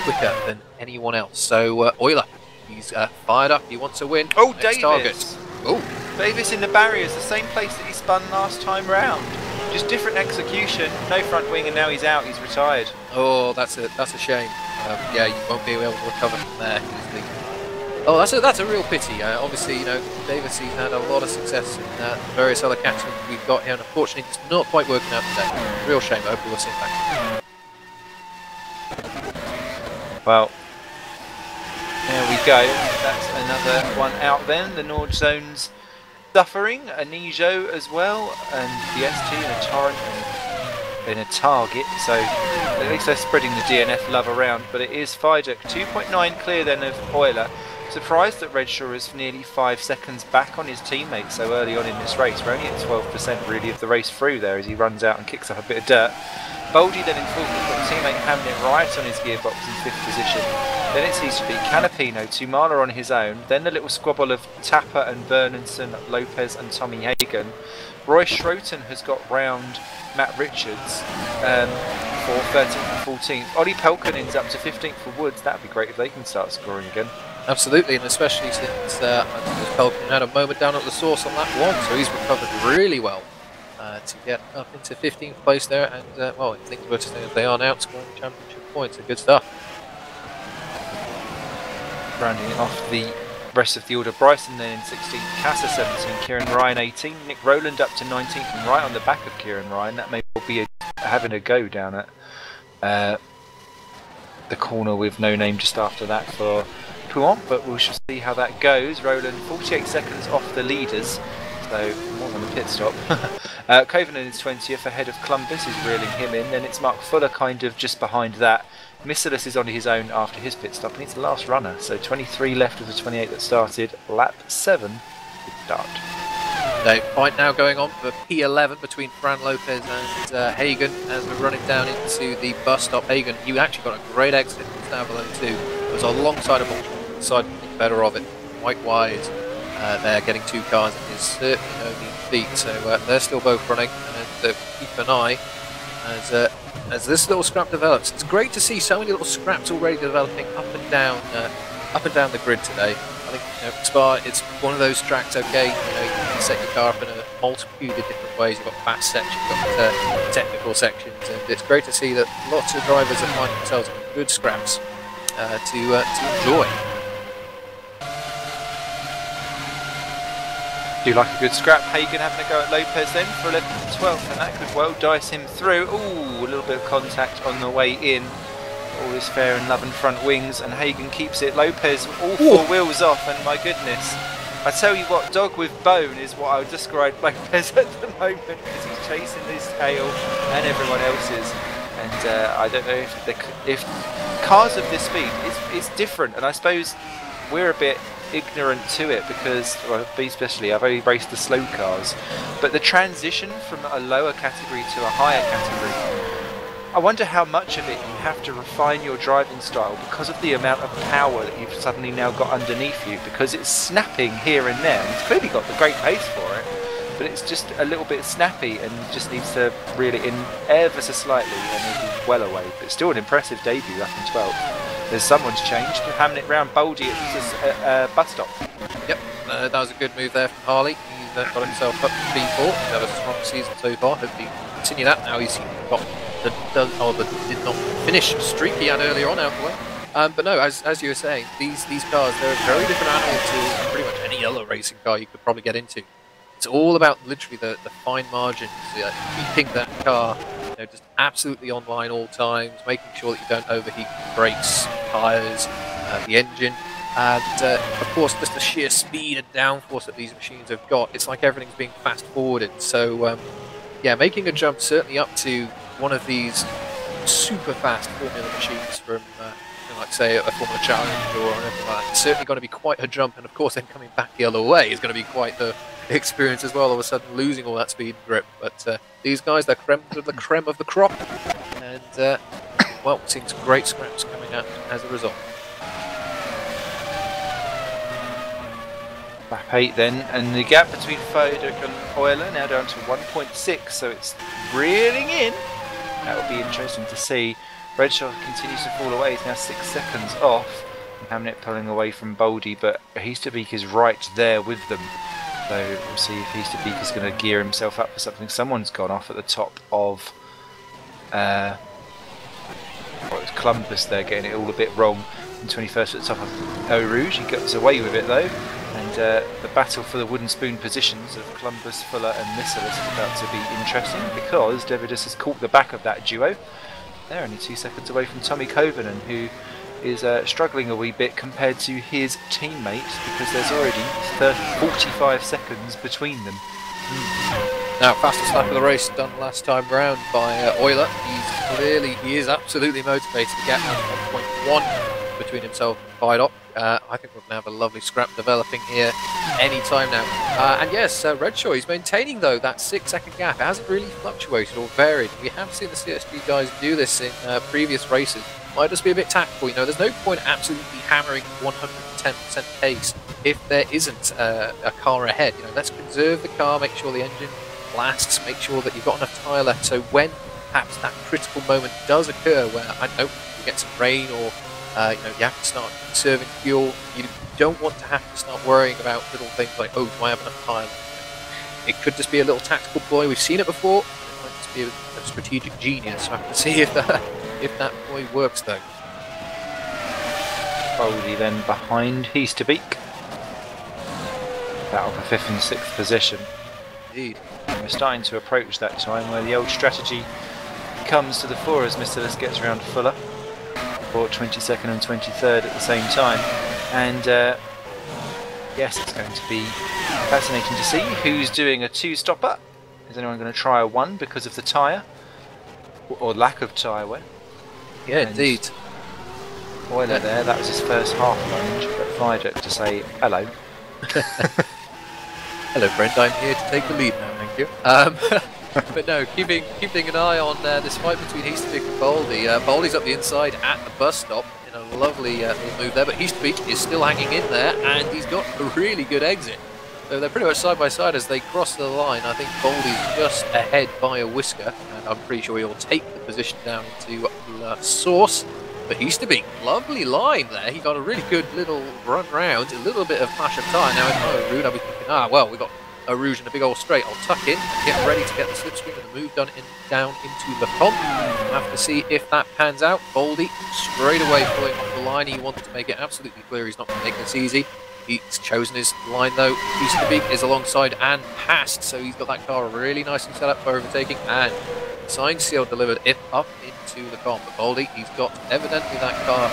quicker than anyone else. So Euler, he's fired up. He wants to win. Oh, Next Davis! Oh, Davis in the barriers, the same place that he spun last time round. Just different execution, no front wing, and now he's out. He's retired. oh, that's a shame. Yeah, you won't be able to recover from there. Oh, that's a real pity. Obviously, you know, Davis, he's had a lot of success in various other catches we've got here, and unfortunately, it's not quite working out today. Real shame. I hope we'll see him back. Well, there we go. That's another one out then. The Nord Zone's suffering. Anijo as well, and the ST and a Torrent and a Target. So at least they're spreading the DNF love around. But it is Fidek 2.9 clear then of Euler. Surprised that Redshaw is nearly 5 seconds back on his teammates so early on in this race. We're only at 12% really of the race through there as he runs out and kicks up a bit of dirt. Boldy then in fourth, he's got teammate Hamlin right on his gearbox in 5th position. Then it seems to be Canapino, Tumala on his own, then the little squabble of Tapper and Vernonson, Lopez and Tommy Hagen. Roy Schroten has got round Matt Richards for 13th and 14th. Ollie Pelkinen's up to 15th for Woods. That would be great if they can start scoring again. Absolutely, and especially since Pelkin had a moment down at the source on that one, so he's recovered really well to get up into 15th place there, and well, if things were to stay as they are now, scoring championship points, so good stuff. Rounding off the rest of the order, Bryson then in 16th, Casa 17, Kieran Ryan 18, Nick Rowland up to 19th and right on the back of Kieran Ryan. That may well be having a go down at the corner with no name just after that for Pouant, but we shall see how that goes. Rowland 48 seconds off the leaders, so more than a pit stop. Covenant is 20th ahead of Columbus, is reeling him in. Then it's Mark Fuller kind of just behind that. Missilus is on his own after his pit stop, and he's the last runner, so 23 left of the 28 that started. Lap 7, good start. So fight now going on for P11 between Fran Lopez and Hagen as we're running down into the bus stop. Hagen, you actually got a great exit from Stavelone too. It was alongside of him, decided to think better of it. Quite wide there, getting two cars, and there's certainly no mean feat. So they're still both running, and keep an eye as this little scrap develops. It's great to see so many little scraps already developing up and down the grid today. I think, you know, Spa, it's one of those tracks. Okay, you know, you can set your car up in a multitude of different ways. You've got fast sections, you've got technical sections, and it's great to see that lots of drivers are finding themselves in good scraps to enjoy. Do you like a good scrap? Hagen having a go at Lopez then for 11th and 12th, and that could well dice him through. Ooh, a little bit of contact on the way in. All is fair in love and front wings, and Hagen keeps it. Lopez all four wheels off, and my goodness, I tell you what, dog with bone is what I would describe Lopez at the moment, because he's chasing his tail and everyone else's. And I don't know if cars of this speed, it's different, and I suppose we're a bit ignorant to it because, well, especially I've only raced the slow cars, but the transition from a lower category to a higher category, I wonder how much of it you have to refine your driving style because of the amount of power that you've suddenly now got underneath you, because it's snapping here and there, and it's clearly got the great pace for it, but it's just a little bit snappy and just needs to reel it in ever so slightly, and it'll be well away. But still an impressive debut up in 12th. There's someone's changed. Hamlet round Boldy at the bus stop. Yep, that was a good move there from Harley. He's got himself up to P4. He's had a strong season so far. Hopefully he can continue that. Now he's got the did not finish streak he had earlier on out the way. But no, as you were saying, these cars, they're a very different animal to pretty much any other racing car you could probably get into. It's all about literally the fine margins, keeping that car, you know, just absolutely online all times, making sure that you don't overheat brakes, tyres, the engine, and of course just the sheer speed and downforce that these machines have got. It's like everything's being fast forwarded. So yeah, making a jump certainly up to one of these super fast Formula machines from like say a Formula Challenge or anything like that, it's certainly going to be quite a jump, and of course then coming back the other way is going to be quite the experience as well, all of a sudden losing all that speed and grip. But these guys, they're creme of the creme of the crop, and well, we're seeing some great scraps coming out as a result. Lap 8 then, and the gap between Fodak and Euler now down to 1.6, so it's reeling in. That will be interesting to see. Redshaw continues to fall away, he's now 6 seconds off. Hamnet pulling away from Boldy, but Heasterbeek is right there with them. So we'll see if Heasterbeek is going to gear himself up for something. Someone's gone off at the top of Columbus there, getting it all a bit wrong. And 21st at the top of Eau Rouge, he gets away with it though. And the battle for the wooden spoon positions of Columbus, Fuller and Misselis is about to be interesting because Davidus has caught the back of that duo. They're only 2 seconds away from Tommy Covenant, who is struggling a wee bit compared to his teammates because there's already 45 seconds between them. Now, fastest lap of the race done last time round by Euler. He is absolutely motivated to get down to 1.1 between himself and Vidok. I think we're going to have a lovely scrap developing here any time now. And yes, Redshaw, he's maintaining though that 6 second gap. It hasn't really fluctuated or varied. We have seen the CSG guys do this in previous races. Might just be a bit tactical, you know. There's no point absolutely hammering 110% pace if there isn't a car ahead. You know, let's conserve the car, make sure the engine lasts, make sure that you've got enough tyre left. So when perhaps that critical moment does occur, where I don't know, you get some rain or you know, you have to start conserving fuel, you don't want to have to start worrying about little things like, oh, do I have enough tyre left? It could just be a little tactical ploy. We've seen it before. It might just be a strategic genius. So I have to see if that ploy works though. Boldy then behind Heasterbeek. Battle for 5th and 6th position. Indeed. And we're starting to approach that time where the old strategy comes to the fore as Misselis gets around Fuller. For 22nd and 23rd at the same time. And yes, it's going to be fascinating to see who's doing a 2-stopper. Is anyone going to try a 1 because of the tyre? Or lack of tyre wear? Yeah, and indeed. Euler there, that was his first half lunge, but Vidok to say hello. Hello friend, I'm here to take the lead now, thank you. But no, keeping an eye on this fight between Heasterbeek and Boldy. Boldy's up the inside at the bus stop in a lovely little move there, but Heasterbeek is still hanging in there and he's got a really good exit. So they're pretty much side by side as they cross the line. I think Boldy's just ahead by a whisker, and I'm pretty sure he'll take the position down into La Source. But Heasterbeek, lovely line there. He got a really good little run round, a little bit of flash of tyre. Now, if I were Rude, I'd be thinking, well, we've got a Rouge and a big old straight. I'll tuck in and get ready to get the slipstream and the move done down into the comp. We'll have to see if that pans out. Boldy straight away pulling off the line. He wants to make it absolutely clear he's not going to make this easy. He's chosen his line though. Heasterbeek is alongside and passed, so he's got that car really nicely set up for overtaking, and sign seal delivered it up into the comp. But Boldy, he's got evidently that car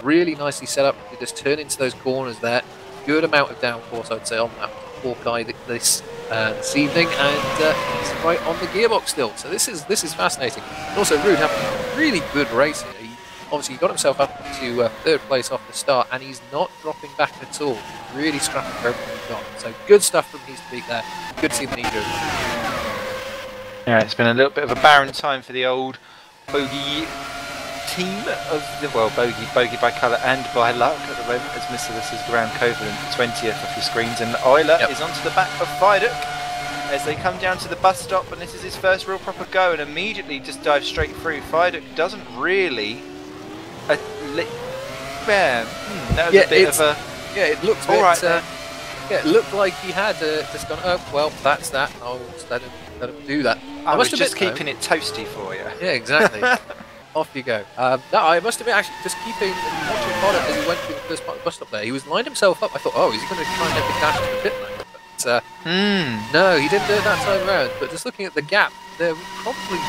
really nicely set up to just turn into those corners there. Good amount of downforce, I'd say, on that Hawkeye this evening, and he's right on the gearbox still. So this is fascinating. And also, Rude having a really good race here. He obviously got himself up to 3rd place off the start, and he's not dropping back at all. Really scrapping for everything he's got. So good stuff from Heasterbeek there. Good to see the Ninja. Yeah, it's been a little bit of a barren time for the old bogey team of the, well, bogey by colour and by luck at the moment, as Misselis is around Covenant for 20th off your screens, and Euler is onto the back of Vidok as they come down to the bus stop, and this is his first real proper go, and immediately just dives straight through. Vidok doesn't really that was a bit of a it looked all right yeah, it looked like he had just gone, oh well, that's that, I'll just let him do that. I was just keeping it toasty for you. Yeah, exactly. Off you go. No, I must admit, actually, just watching Potter as he went through the first part of the bus stop there, he was lined himself up. I thought, oh, is he going to try and make a dash to the pit lane? But no, he didn't do it that time around. But just looking at the gap, there would probably be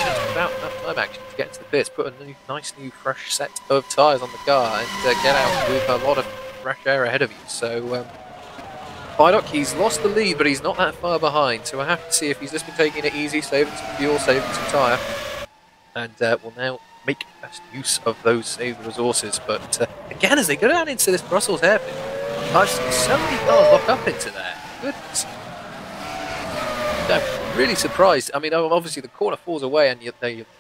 just about enough time actually to get into the pits, put a nice new fresh set of tyres on the car, and get out with a lot of fresh air ahead of you. So Vidok, he's lost the lead, but he's not that far behind. So I have to see if he's just been taking it easy, saving some fuel, saving some tyre, and will now make best use of those saved resources. But again, as they go down into this Brussels airport, I've seen so many cars lock up into there. goodness. I'm really surprised. I mean, obviously the corner falls away and you're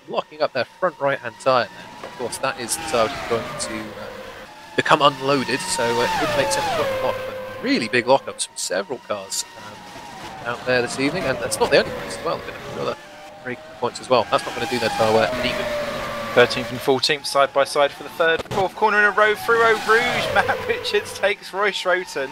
locking up their front right-hand tyre. Of course, that is the tyre which is going to become unloaded, so it would make sense to put a lock. But really big lockups from several cars out there this evening, and that's not the only place as well. There's been other breaking points as well. That's not going to do their tyre wear any good. 13th and 14th side by side for the third, fourth corner in a row through Eau Rouge. Matt Richards takes Roy Schroten.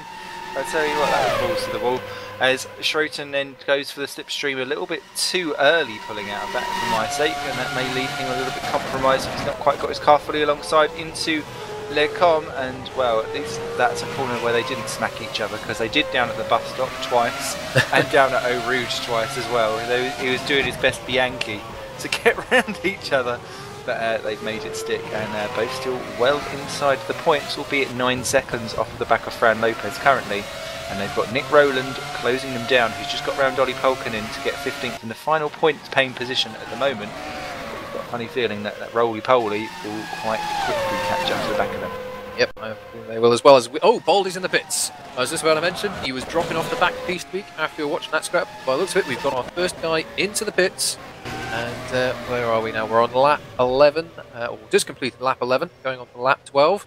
I tell you what, that falls to the wall. As Schroten then goes for the slipstream a little bit too early, pulling out of that for my sake, and that may leave him a little bit compromised if he's not quite got his car fully alongside into Lecom. And well, at least that's a corner where they didn't smack each other, because they did down at the bus stop twice and down at Eau Rouge twice as well. He was doing his best Bianchi to get around each other, but they've made it stick, and both still well inside the points, albeit 9 seconds off of the back of Fran Lopez currently. And they've got Nick Rowland closing them down, who's just got round Ollie Polkanen to get 15th in the final points paying position at the moment. But we've got a funny feeling that roly-poly will quite quickly catch up to the back of them. Yep, I think they will, as well as... Oh, Baldy's in the pits. I was just about to mention, he was dropping off the back piece week after we were watching that scrap. By the looks of it, we've got our first guy into the pits. And where are we now? We're on lap 11, or just completed lap 11, going on to lap 12.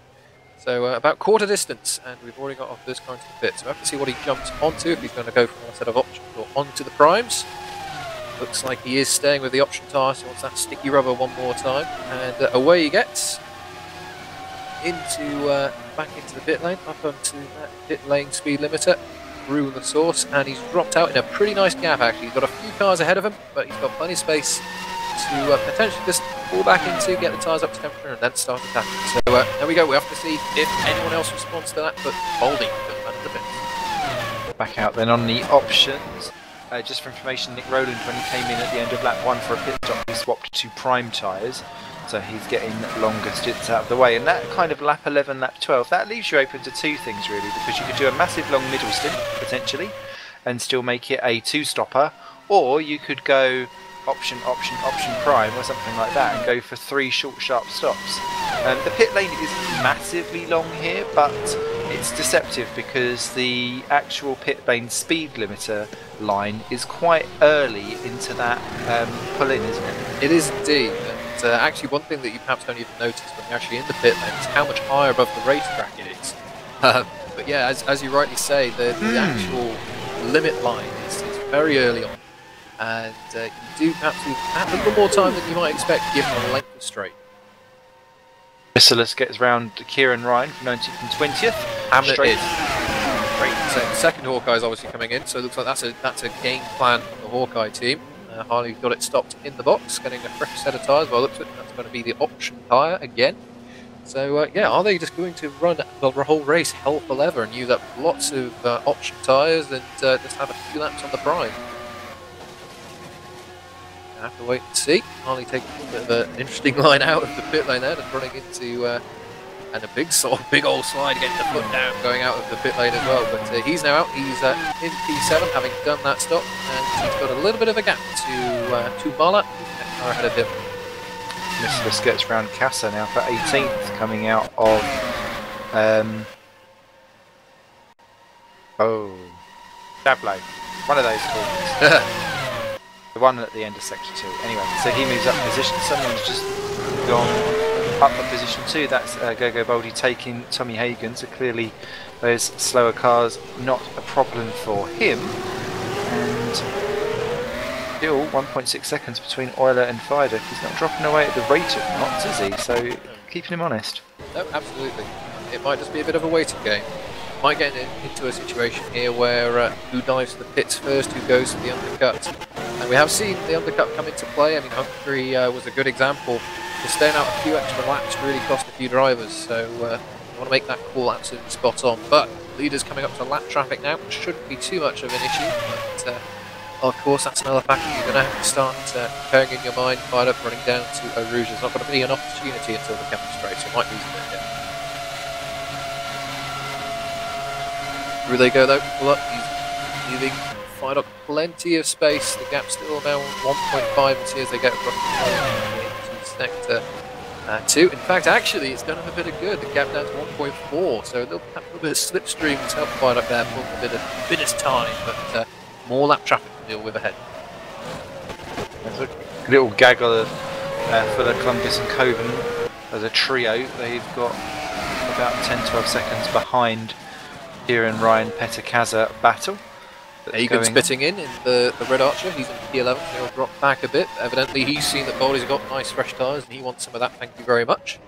So about quarter distance, and we've already got our first car into the pit. So we have to see what he jumps onto, if he's going to go from a set of options or onto the primes. Looks like he is staying with the option tyre, so he wants that sticky rubber one more time. And away he gets into back into the pit lane, up onto that pit lane speed limiter, through the source, and he's dropped out in a pretty nice gap actually. He's got a few cars ahead of him, but he's got plenty of space to potentially just fall back into, get the tyres up to temperature, and then start attacking. So there we go. We have to see if anyone else responds to that, but Baldy goes under the pit. Back out then on the options. Just for information, Nick Rowland, when he came in at the end of lap 1 for a pit stop, he swapped to prime tyres, so he's getting longer stints out of the way. And that kind of lap 11, lap 12, that leaves you open to two things really, because you could do a massive long middle stint potentially and still make it a 2-stopper, or you could go option prime or something like that and go for 3 short sharp stops. The pit lane isn't massively long here, but it's deceptive because the actual pit lane speed limiter line is quite early into that pull-in, isn't it? It is indeed. And actually one thing that you perhaps don't even notice when you're actually in the pit lane is how much higher above the racetrack it is. But yeah, as you rightly say, the actual limit line is very early on. And you do perhaps have a little more time than you might expect given the length of straight. Missalus gets round Kieran Ryan from 19th and 20th. Hamlet is great. So the second Hawkeye is obviously coming in, so it looks like that's a game plan from the Hawkeye team. Harley got it stopped in the box, getting a fresh set of tyres. Well, looks like that's going to be the option tyre again. So yeah, are they just going to run the whole race hell for leather and use up lots of option tyres and just have a few laps on the prime? I have to wait and see. Harley taking a bit of an interesting line out of the pit lane there, and running into and a big old slide, getting the foot down, going out of the pit lane as well. But he's now out. He's in P7, having done that stop, and he's got a little bit of a gap to Marla, who's ahead of him. Missalus gets round Casa now for 18th, coming out of Dablo, one of those corners. The one at the end of section 2. Anyway, so he moves up position. Someone's just gone up a position 2. That's Gogo Baldy taking Tommy Hagen. So clearly those slower cars not a problem for him. And still 1.6 seconds between Euler and Viaduct. He's not dropping away at the rate of knots, is he? So keeping him honest. No, absolutely. It might just be a bit of a waiting game. Might get into a situation here where who dives to the pits first, who goes to the undercut. And we have seen the undercut come into play. I mean, Hungary was a good example. Just staying out a few extra laps really cost a few drivers, so you want to make that call absolutely spot on. But leaders coming up to lap traffic now, which shouldn't be too much of an issue. But of course, that's another factor you're going to have to start preparing in your mind. Fired up, running down to Eau Rouge. There's not going to be an opportunity until the Kevin straight, so it might lose a bit here. Through they go though. Look, he's leaving Fired up plenty of space. The gap's still now 1.5 and see as they get across the into sector 2. In fact, actually, it's done him a bit of good. The gap down to 1.4, so a little bit of slipstream has helped Fight up there for a bit of time, but more lap traffic to deal with ahead. There's a little gaggle of Fuller, Columbus and Coven as a trio. They've got about 10-12 seconds behind Kieran, Ryan, Petakaza battle. Egan's spitting in the Red Archer. He's in P11, he'll drop back a bit. Evidently he's seen that Boldy's got nice fresh tyres and he wants some of that, thank you very much.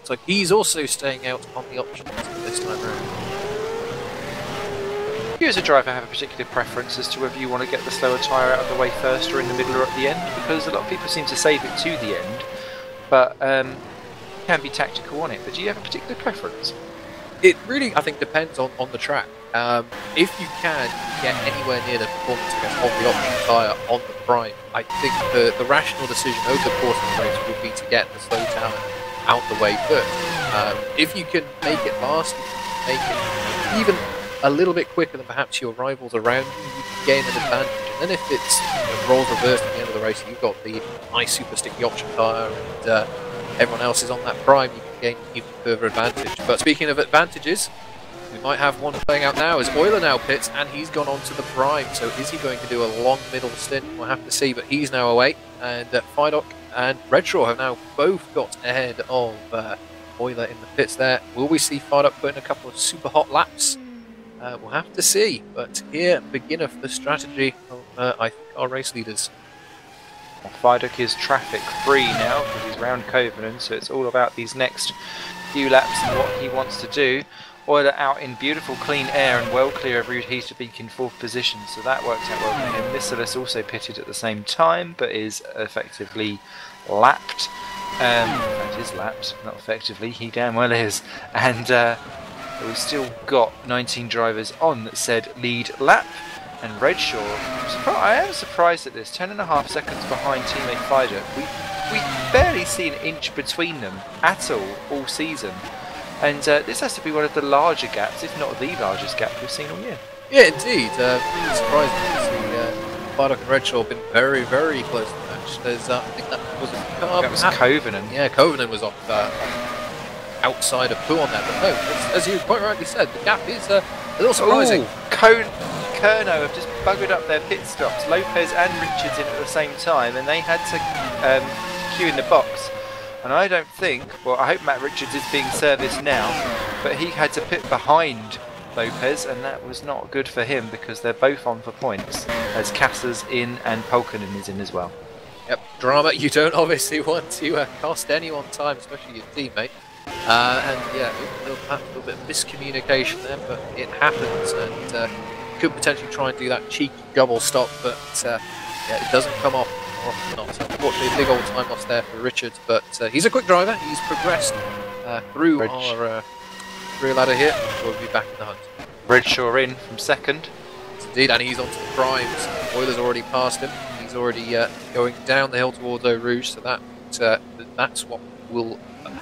So he's also staying out on the options this time around. You as a driver have a particular preference as to whether you want to get the slower tyre out of the way first or in the middle or at the end? Because a lot of people seem to save it to the end, but can be tactical on it. But do you have a particular preference? It really, I think, depends on the track. If you can get anywhere near the performance of the option tyre on the prime, I think the rational decision over the course of the race would be to get the slow tyre out the way first. If you can make it last, you can make it even a little bit quicker than perhaps your rivals around you, you can gain an advantage. And then if it's roles reversed at the end of the race, you've got the nice super sticky option tyre and everyone else is on that prime, you can gain even further advantage. But speaking of advantages, we might have one playing out now as Euler now pits and he's gone on to the prime. So is he going to do a long middle stint? We'll have to see, but he's now away. And Fidok and Redshaw have now both got ahead of Euler in the pits there. Will we see Fidok put in a couple of super hot laps? We'll have to see, but here, beginner for the strategy of, I think, our race leaders. Fidok is traffic free now because he's round Covenant, so it's all about these next few laps and what he wants to do. Euler out in beautiful clean air and well clear of Ruud Heasterbeek in 4th position, so that worked out well for him. Miscelis also pitted at the same time, but is effectively lapped. In fact, is lapped, not effectively, he damn well is. And we've still got 19 drivers on that said lead lap, and Redshaw, I am surprised at this, 10.5 seconds behind teammate Fidok. We barely see an inch between them at all season, and this has to be one of the larger gaps, if not the largest gap we've seen all year. Yeah, indeed. Really surprising to see Fidok and Redshaw have been very, very close to the match. There's, I think that was Covenant. Yeah, Covenant was off outside of Pooh on there, but no, as you quite rightly said, the gap is a little surprising. Kerno have just buggered up their pit stops. Lopez and Richards in at the same time, and they had to queue in the box. And I don't think, well, I hope Matt Richards is being serviced now, but he had to pit behind Lopez, and that was not good for him because they're both on for points, as Cassa's in and Polkanen is in as well. Yep, drama. You don't obviously want to cost anyone time, especially your teammate. And yeah, a little bit of miscommunication there, but it happens, and could potentially try and do that cheeky double stop, but yeah, it doesn't come off more often than not. So unfortunately, a big old time loss there for Richards, but he's a quick driver. He's progressed through our rear ladder here. We'll be back in the hunt. Redshaw in from second. Yes, indeed, and he's onto the primes. Euler's already passed him. He's already going down the hill towards Eau Rouge, so that's what will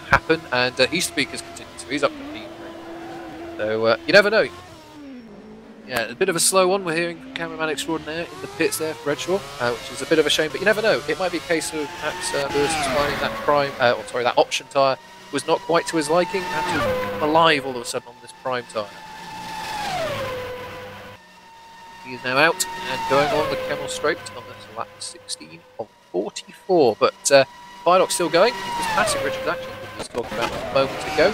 happen, and Heasterbeek has continued, so he's up to P3. So you never know. Yeah, a bit of a slow one we're hearing from cameraman extraordinaire in the pits there for Redshaw, which is a bit of a shame, but you never know. It might be a case of perhaps Lewis is finding that that option tyre was not quite to his liking, had to come alive all of a sudden on this prime tyre. He is now out and going along the Kemmel Straight on this lap 16 of 44, but Fidok's still going. He was passing Richards actually, we were just talking about a moment ago,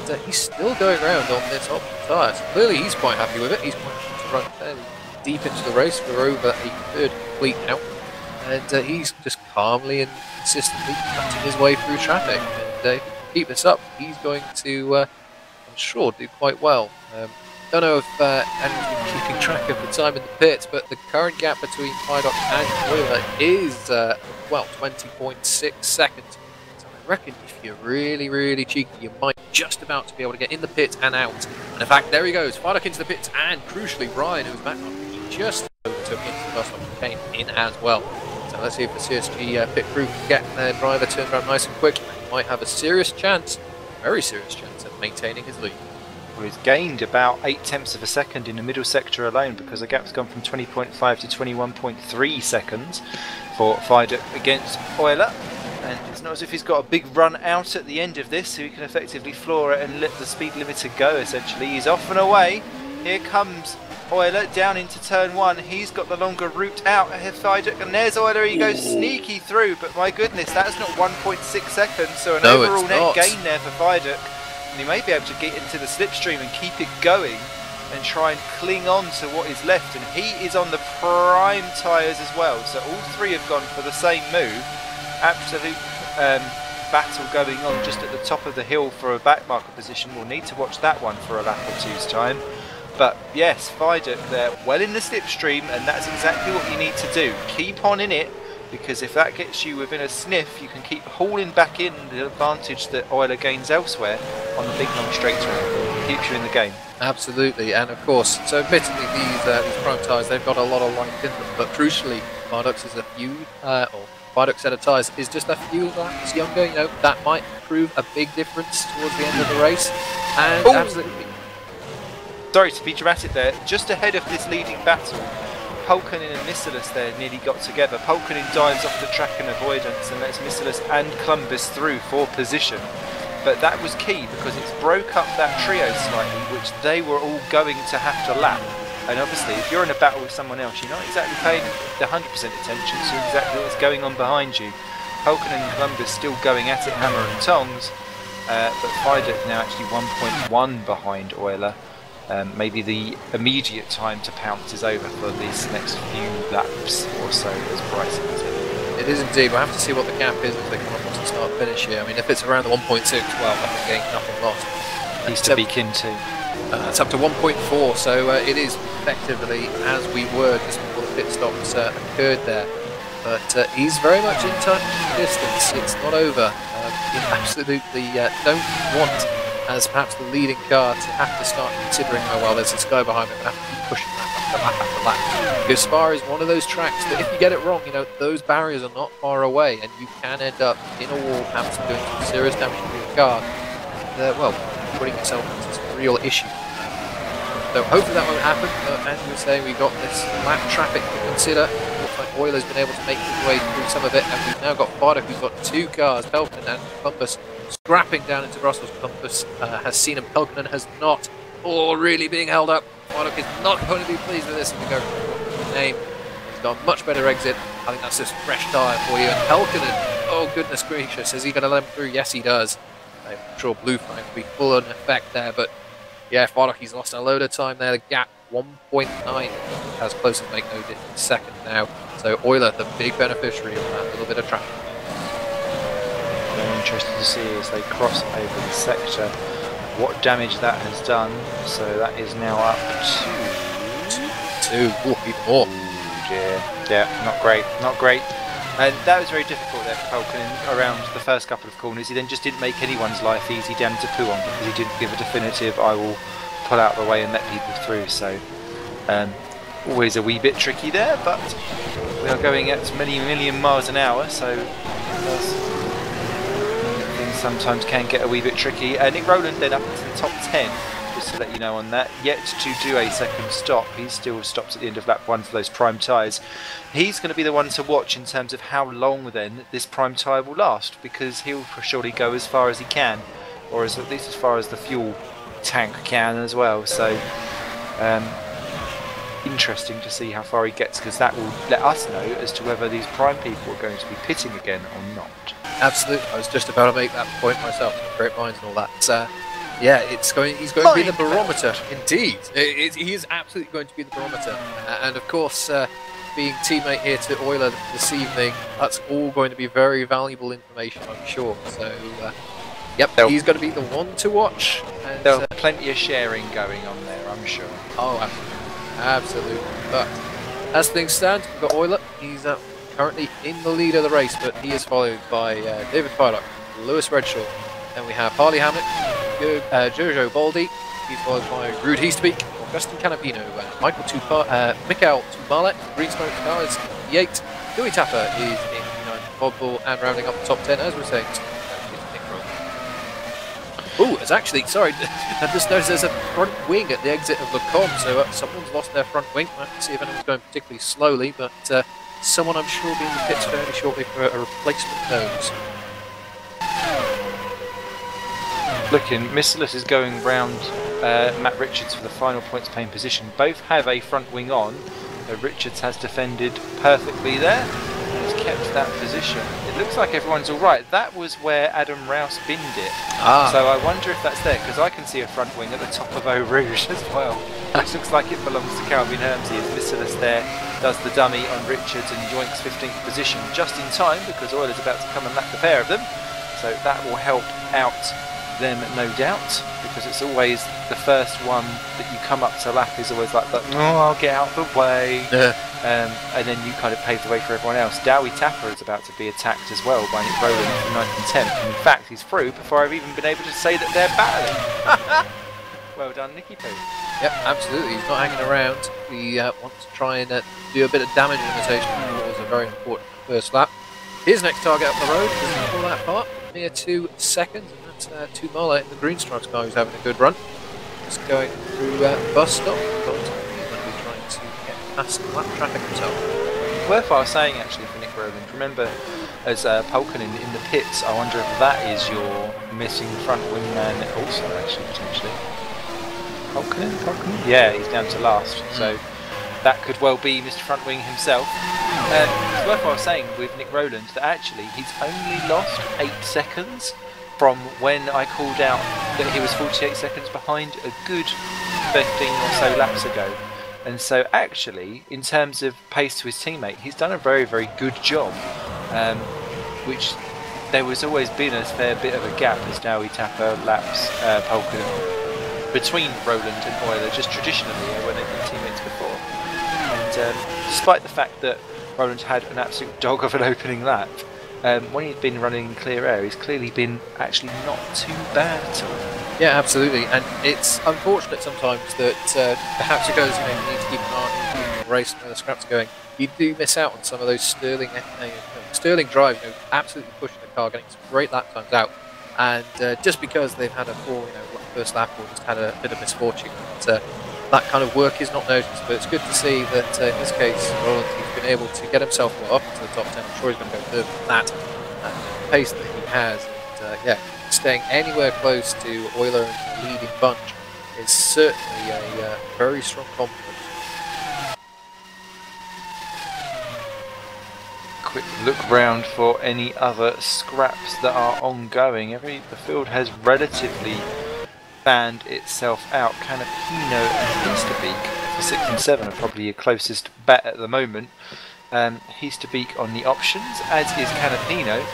and he's still going around on this option tyre. So clearly he's quite happy with it. He's managed to run fairly deep into the race. We're over a third complete now, and he's just calmly and consistently cutting his way through traffic. And if he can keep this up, he's going to, I'm sure, do quite well. Don't know if anyone's been keeping track of the time in the pits, but the current gap between Fidok and Euler is, well, 20.6 seconds. So I reckon if you're really, really cheeky, you might just about to be able to get in the pit and out. And in fact, there he goes, Fidok into the pits, and crucially, Ryan, who's back on, he just took into the first one, came in as well. So let's see if the CSG pit crew can get their driver turned around nice and quick. He might have a serious chance, very serious chance, of maintaining his lead. Well, he's gained about 0.8 of a second in the middle sector alone because the gap's gone from 20.5 to 21.3 seconds for Fidok against Euler, and It's not as if he's got a big run out at the end of this, so he can effectively floor it and let the speed limiter go, essentially. He's off and away. Here comes Euler down into turn 1. He's got the longer route out ahead of Fidek, and there's Euler. He goes sneaky through, but my goodness, that's not 1.6 seconds, so an overall net gain there for Fidek. And he may be able to get into the slipstream and keep it going and try and cling on to what is left. And he is on the prime tyres as well, so all three have gone for the same move. Absolute battle going on just at the top of the hill for a backmarker position. We'll need to watch that one for a lap or two's time. But yes, Fidek there, well in the slipstream, and that's exactly what you need to do. Keep on in it, because if that gets you within a sniff, you can keep hauling back in the advantage that Euler gains elsewhere on the big long straight track. Keeps you in the game. Absolutely, and of course, so admittedly these prime tyres, they've got a lot of life in them, but crucially, Fidek's is a few, or Fidek's set of tyres is just a few laps younger. You know, that might prove a big difference towards the end of the race. And absolutely. Sorry to be dramatic there, just ahead of this leading battle, Pulkinen and Missilus there nearly got together. Pulkinen dives off the track in avoidance and lets Missilus and Columbus through for position. But that was key because it's broke up that trio slightly, which they were all going to have to lap. And obviously, if you're in a battle with someone else, you're not exactly paying the 100% attention to exactly what's going on behind you. Pulkinen and Columbus still going at it hammer and tongs, but Fidek now actually 1.1 behind Euler. Maybe the immediate time to pounce is over for these next few laps or so, as Bryce puts it. It is indeed. We'll have to see what the gap is as they come across the start finish here. I mean, if it's around the 1.6, well, I think gain nothing lost. He's to be kin to. It's up to 1.4, so it is effectively as we were just before the pit stops occurred there. But he's very much in touch with the distance. It's not over. You absolutely don't want, as perhaps the leading car, to have to start considering, oh well, there's this guy behind me, I'm going to have to keep pushing lap after lap. Because Spa is one of those tracks that if you get it wrong, you know, those barriers are not far away and you can end up in a wall, perhaps doing some serious damage to your car. And, well, putting yourself into some real issue. So hopefully that won't happen, but as you were saying, we've got this lap traffic to consider. Looks like Euler's been able to make his way through some of it, and we've now got Fidek, who's got two cars, Pelkinen and Columbus, scrapping down into Brussels. Columbus has seen him, Pelkinen has not. Oh, really being held up. Fidek is not going to be pleased with this if we go for the name. He's got a much better exit. I think that's just fresh tyre for you. And Pelkinen, oh goodness gracious, is he going to let him through? Yes, he does. I'm sure blue flag will be full in effect there, but yeah, Fidek, he's lost a load of time there. The gap 1.9, as close as make no difference second now. So Euler, the big beneficiary of that little bit of traffic. Very interesting to see as they cross over the sector what damage that has done. So that is now up to 2. Ooh, even more. Ooh, dear. Yeah, not great, not great. And that was very difficult there for Pulkinen around the first couple of corners. He then just didn't make anyone's life easy down to Pouon because he didn't give a definitive, I will pull out the way and let people through. So always a wee bit tricky there, but we are going at many million miles an hour, so things sometimes can get a wee bit tricky. Nick Rowland then up into the top 10, just to let you know on that, yet to do a second stop. He still stops at the end of lap 1 for those prime tyres. He's going to be the one to watch in terms of how long then this prime tyre will last, because he'll surely go as far as he can, or at least as far as the fuel tank can as well. So interesting to see how far he gets, because that will let us know as to whether these prime people are going to be pitting again or not. Absolutely, I was just about to make that point myself. Great minds and all that. Yeah, he's going to be the barometer. Indeed, he is absolutely going to be the barometer. And of course, being teammate here to Euler this evening, that's all going to be very valuable information, I'm sure. So, yep, he's going to be the one to watch. And, there'll be plenty of sharing going on there, I'm sure. Oh, absolutely. But as things stand, we've got Euler. He's currently in the lead of the race, but he is followed by David Fidek, Lewis Redshaw. Then we have Harley Hamlet, Jojo Baldi. He's followed by Rude Eastbeek, Augustin Canapino, Mikael Tumalet, Greensmoke Cars, 8. Dewey Tapper is in 9. Bobball, and rounding up the top 10, as we're saying, oh, it's actually, sorry, I just noticed there's a front wing at the exit of the com, so someone's lost their front wing. We'll have to see if anyone's going particularly slowly, but someone I'm sure will be in the pits fairly shortly for a replacement nose. looking. Missilus is going round Matt Richards for the final points paying position. Both have a front wing on. Richards has defended perfectly there and has kept that position. It looks like everyone's alright. That was where Adam Rouse binned it. So I wonder if that's there, because I can see a front wing at the top of Eau Rouge as well, which looks like it belongs to Calvin Hermsey, as Missilus there does the dummy on Richards and yoinks 15th position just in time, because Euler's about to come and lap the pair of them. So that will help out them, no doubt, because it's always the first one that you come up to lap is always like, I'll get out the way. And then you kind of pave the way for everyone else. Dowie Tapper is about to be attacked as well by Nick Rowland from 9th and 10th. And in fact, he's through before I've even been able to say that they're battling. Well done, Nicky Poo. Yep, absolutely. He's not hanging around. He wants to try and do a bit of damage limitation. That was a very important first lap. His next target up the road doesn't fall that far, near 2 seconds, and that's Tumala in the green stripes car who's having a good run. Just going through bus stop, but he's going to be trying to get past the lap traffic himself. Worthwhile saying actually for Nick Rowland, remember as Polkanen in the pits, I wonder if that is your missing front wingman also actually potentially. Polkanen? Yeah, he's down to last, so that could well be Mr. Front Wing himself. It's worthwhile saying with Nick Rowland that actually he's only lost 8 seconds from when I called out that he was 48 seconds behind a good 15 or so laps ago. And so actually, in terms of pace to his teammate, he's done a very, very good job, which there was always been a fair bit of a gap as Dowie Tapper laps Polkanen between Rowland and Euler, just traditionally when they've been teammates before. And despite the fact that Rowland had an absolute dog of an opening lap, when he'd been running in clear air, he's clearly been actually not too bad at all. Yeah, absolutely, and it's unfortunate sometimes that perhaps it goes, you need to keep an eye on the race and where the scraps are going. You do miss out on some of those sterling drives, absolutely pushing the car, getting some great lap times out, and just because they've had a poor, first lap or just had a bit of misfortune, that kind of work is not noticed. But it's good to see that in this case, Roland, he's been able to get himself up to the top 10. I'm sure he's going to go further than that pace that he has. And, staying anywhere close to Euler and the leading bunch is certainly a very strong compliment. Quick look round for any other scraps that are ongoing. The field has relatively fanned itself out. Canapino and Easterbeek for 6 and 7 are probably your closest bet at the moment. Easterbeek on the options, as is Canapino,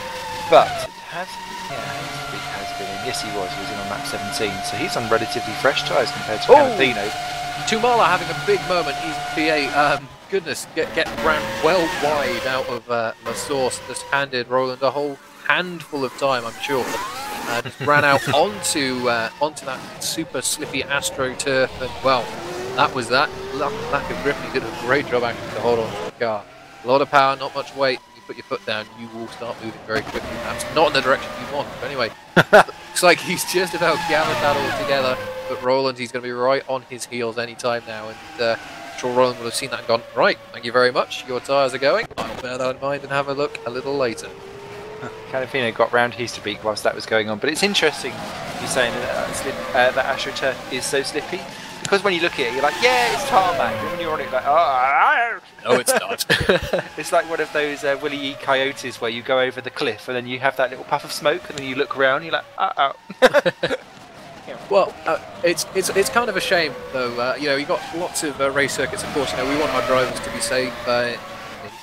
but Easterbeek has been in. Yes, he was in on lap 17, so he's on relatively fresh tyres compared to Canapino. Tumala having a big moment. He's PA. Goodness, get ran well wide out of La Source. Just handed Roland a whole handful of time, I'm sure. Just ran out onto that super slippy AstroTurf, and well, that was that. Lack of grip, and he did a great job actually to hold on to the car. A lot of power, not much weight. When you put your foot down, you will start moving very quickly. Perhaps not in the direction you want, but anyway. Looks like he's just about gathered that all together. But Roland, he's going to be right on his heels any time now, and I'm sure Roland would have seen that and gone, right, thank you very much, your tyres are going. I'll bear that in mind and have a look a little later. Canapino got round Easterbeek whilst that was going on, but it's interesting you saying that AstroTurf is so slippy, because when you look at it, you're like, yeah, it's tarmac, and when you're on it, like, no, it's not. It's like one of those Willie E. Coyotes where you go over the cliff and then you have that little puff of smoke, and then you look around, and you're like, Well, it's kind of a shame, though. You've got lots of race circuits, of course. We want our drivers to be safe.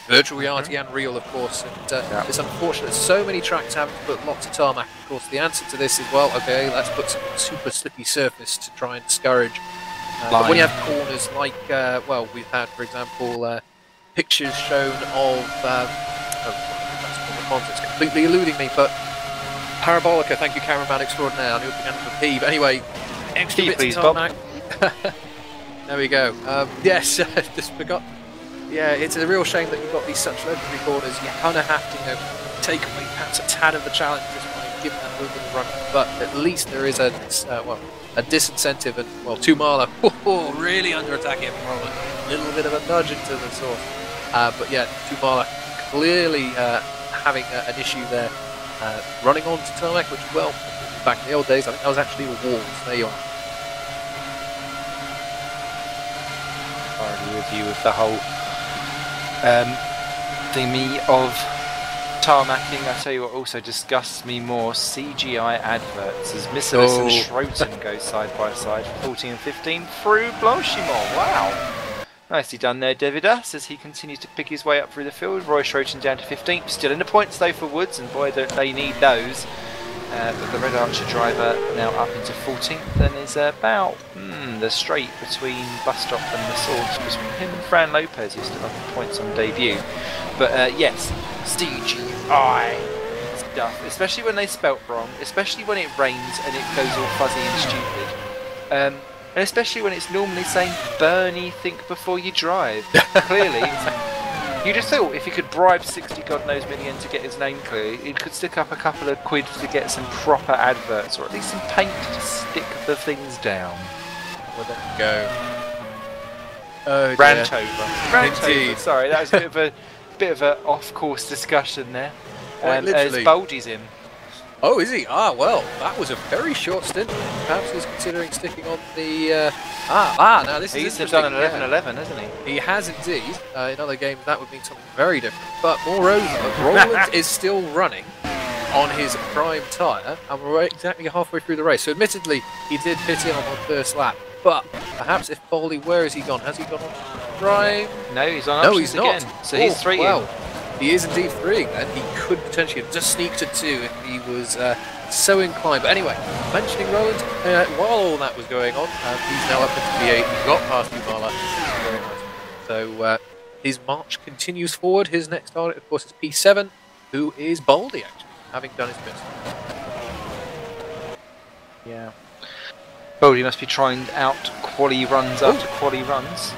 Virtual reality and real, of course, and it's unfortunate so many tracks having to put lots of tarmac. Of course, the answer to this is, well, okay, let's put some super slippy surface to try and discourage. But when you have corners like, we've had, for example, pictures shown of, it's completely eluding me, but Parabolica, thank you, cameraman extraordinaire. I knew it began with a P, but anyway, extra bits of tarmac. There we go. Yes, just forgot. Yeah, it's a real shame that you've got these such legendary corners. You kind of have to, take away perhaps a tad of the challenge just by giving that little bit of run. But at least there is a disincentive, and Tumala, really under attack here from Roland. A little bit of a nudge into the source. But yeah, Tumala clearly having an issue there, running on to tarmac, which Back in the old days, I think that was actually the walls. There you are. Already with you with the whole thingy of tarmacking. I tell you what also disgusts me more, CGI adverts as Misselis and Schroten go side by side for 14 and 15 through Blanchimont. Wow. Nicely done there, Davidas, as he continues to pick his way up through the field. Roy Schroten down to 15th. Still in the points though for Woods, and boy, they need those. But the Red Archer driver now up into 14th and is about the straight between Bus Stop and the Swords between him and Fran Lopez, who's still up in points on debut. But yes, CGI stuff, especially when they spelt wrong, especially when it rains and it goes all fuzzy and stupid. And especially when it's normally saying, Bernie, think before you drive. Clearly, you just thought if he could bribe 60 God knows million to get his name clear, he could stick up a couple of quid to get some proper adverts, or at least some paint to stick the things down. Well, there you go. Oh, Rant over. Indeed. Sorry, that was a bit of a off-course discussion there. Quite literally. As Boldy's in. Oh, is he? Ah, well, that was a very short stint. Perhaps he's considering sticking on the... now this is interesting. He's done an 11-11, hasn't he? He has indeed. In other games, that would mean something very different. But moreover, Roland is still running on his prime tyre, and we're exactly halfway through the race. So admittedly, he did pit in on the first lap. But perhaps if Boldy, where has he gone? Has he gone on prime? No, he's on options he's not. again. So he's 3 well, he is indeed 3, and he could potentially have just sneaked to 2 if he was so inclined. But anyway, mentioning Roland, while all that was going on, he's now up into P8. He got past Umala. Very nice. So his march continues forward. His next target, of course, is P7, who is Boldy, actually, having done his best. Yeah. Boldy must be trying out quali runs after quali runs.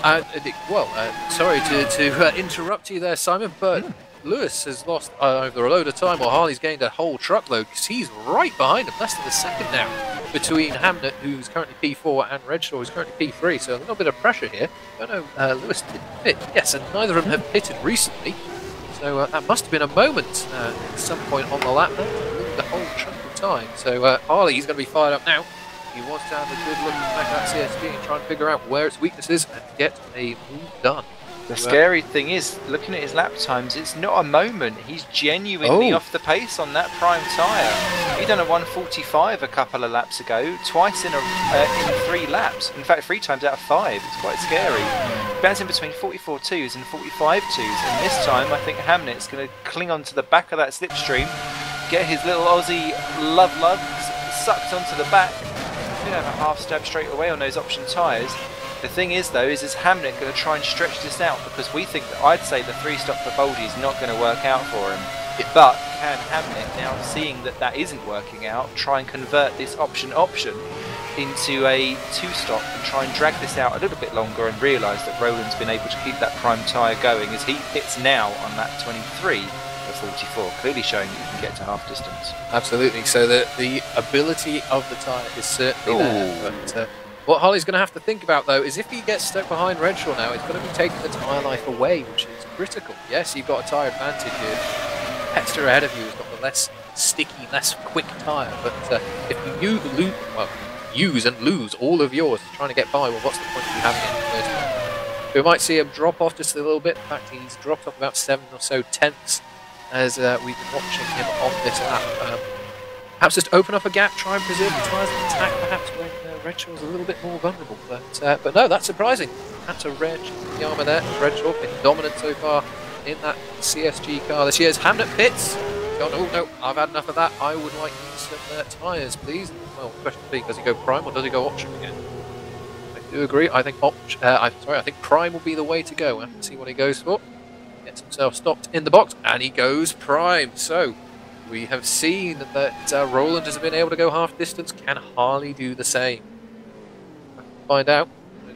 Sorry to interrupt you there, Simon, but Lewis has lost over a load of time, while Harley's gained a whole truckload, because he's right behind him, less than a second now, between Hamnet, who's currently P4, and Redshaw, who's currently P3, so a little bit of pressure here. I know Lewis didn't pit, yes, and neither of them have pitted recently, so that must have been a moment at some point on the lap there, the whole chunk of time. So Harley, he's going to be fired up now. He wants to have a good look back at that CSG and try and figure out where its weakness is and get a move done. The scary thing is, looking at his lap times, it's not a moment. He's genuinely off the pace on that prime tyre. He done a 1:45 a couple of laps ago, twice in 3 laps. In fact, 3 times out of 5. It's quite scary. Bouncing between 44.2s and 45.2s, and this time I think Hamnet's going to cling onto the back of that slipstream, get his little Aussie love sucked onto the back. He'll have a half stab straight away on those option tyres. The thing is though, is Hamnet going to try and stretch this out, because we think that I'd say the 3-stop for Boldy is not going to work out for him. Yeah. But can Hamnet, now seeing that that isn't working out, try and convert this option into a 2-stop and try and drag this out a little bit longer, and realise that Roland's been able to keep that prime tyre going as he hits now on lap 23 of 44, clearly showing that you can get to half distance. Absolutely, so the ability of the tyre is certainly there. But what Harley's going to have to think about, though, is if he gets stuck behind Redshaw now, it's going to be taking the tyre life away, which is critical. Yes, you've got a tyre advantage here. Hector ahead of you has got the less sticky, less quick tyre, but if you use and lose all of yours trying to get by, well, what's the point of you having it in the first place? We might see him drop off just a little bit. In fact, he's dropped off about 7 or so tenths as we've been watching him on this lap. Perhaps just open up a gap, try and preserve the tyres and attack, perhaps when Redshaw's a little bit more vulnerable. But no, that's surprising. That's a rare chink in the armour there. Redshaw been dominant so far in that CSG car this year. Hamnet pits. Gone, oh no, I've had enough of that. I would like some tyres, please. Well, question B, does he go prime or does he go option again? I do agree. I think I think prime will be the way to go. We'll have to see what he goes for. Gets himself stopped in the box, and he goes prime. So we have seen that Roland has been able to go half distance. Can Harley do the same? Find out.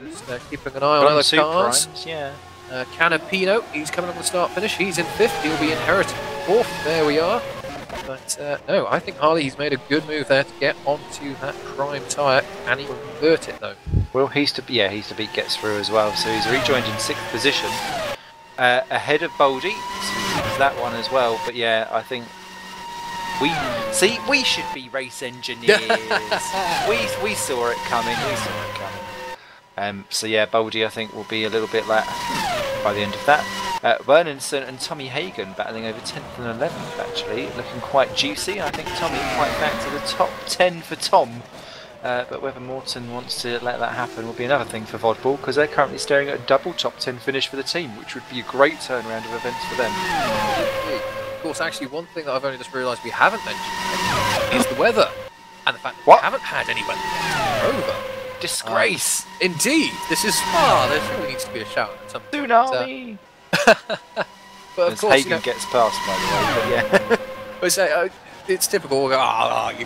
Just keeping an eye on other cars. Primes, yeah. Canapino, he's coming on the start finish. He's in 5th. He'll be inheriting 4th. There we are. But no, I think Harley's made a good move there to get onto that prime tyre, and he will convert it though. Well, he's to beat gets through as well, so he's rejoined in 6th position, ahead of Boldy. So he keeps that one as well. But yeah, I think We should be race engineers. we saw it coming. So yeah, Baldy I think will be a little bit like by the end of that. Vernonson and Tommy Hagen battling over 10th and 11th actually, looking quite juicy. I think Tommy quite back to the top 10 for Tom. But whether Morton wants to let that happen will be another thing for Vodball, because they're currently staring at a double top 10 finish for the team, which would be a great turnaround of events for them. Of course, actually, one thing that I've only just realised we haven't mentioned is the weather, and the fact that we haven't had any weather over. Disgrace! Indeed, this is there surely needs to be a shout at some point. Tsunami! But of course, Hagen gets past, by the way, but yeah. But say, it's typical. You got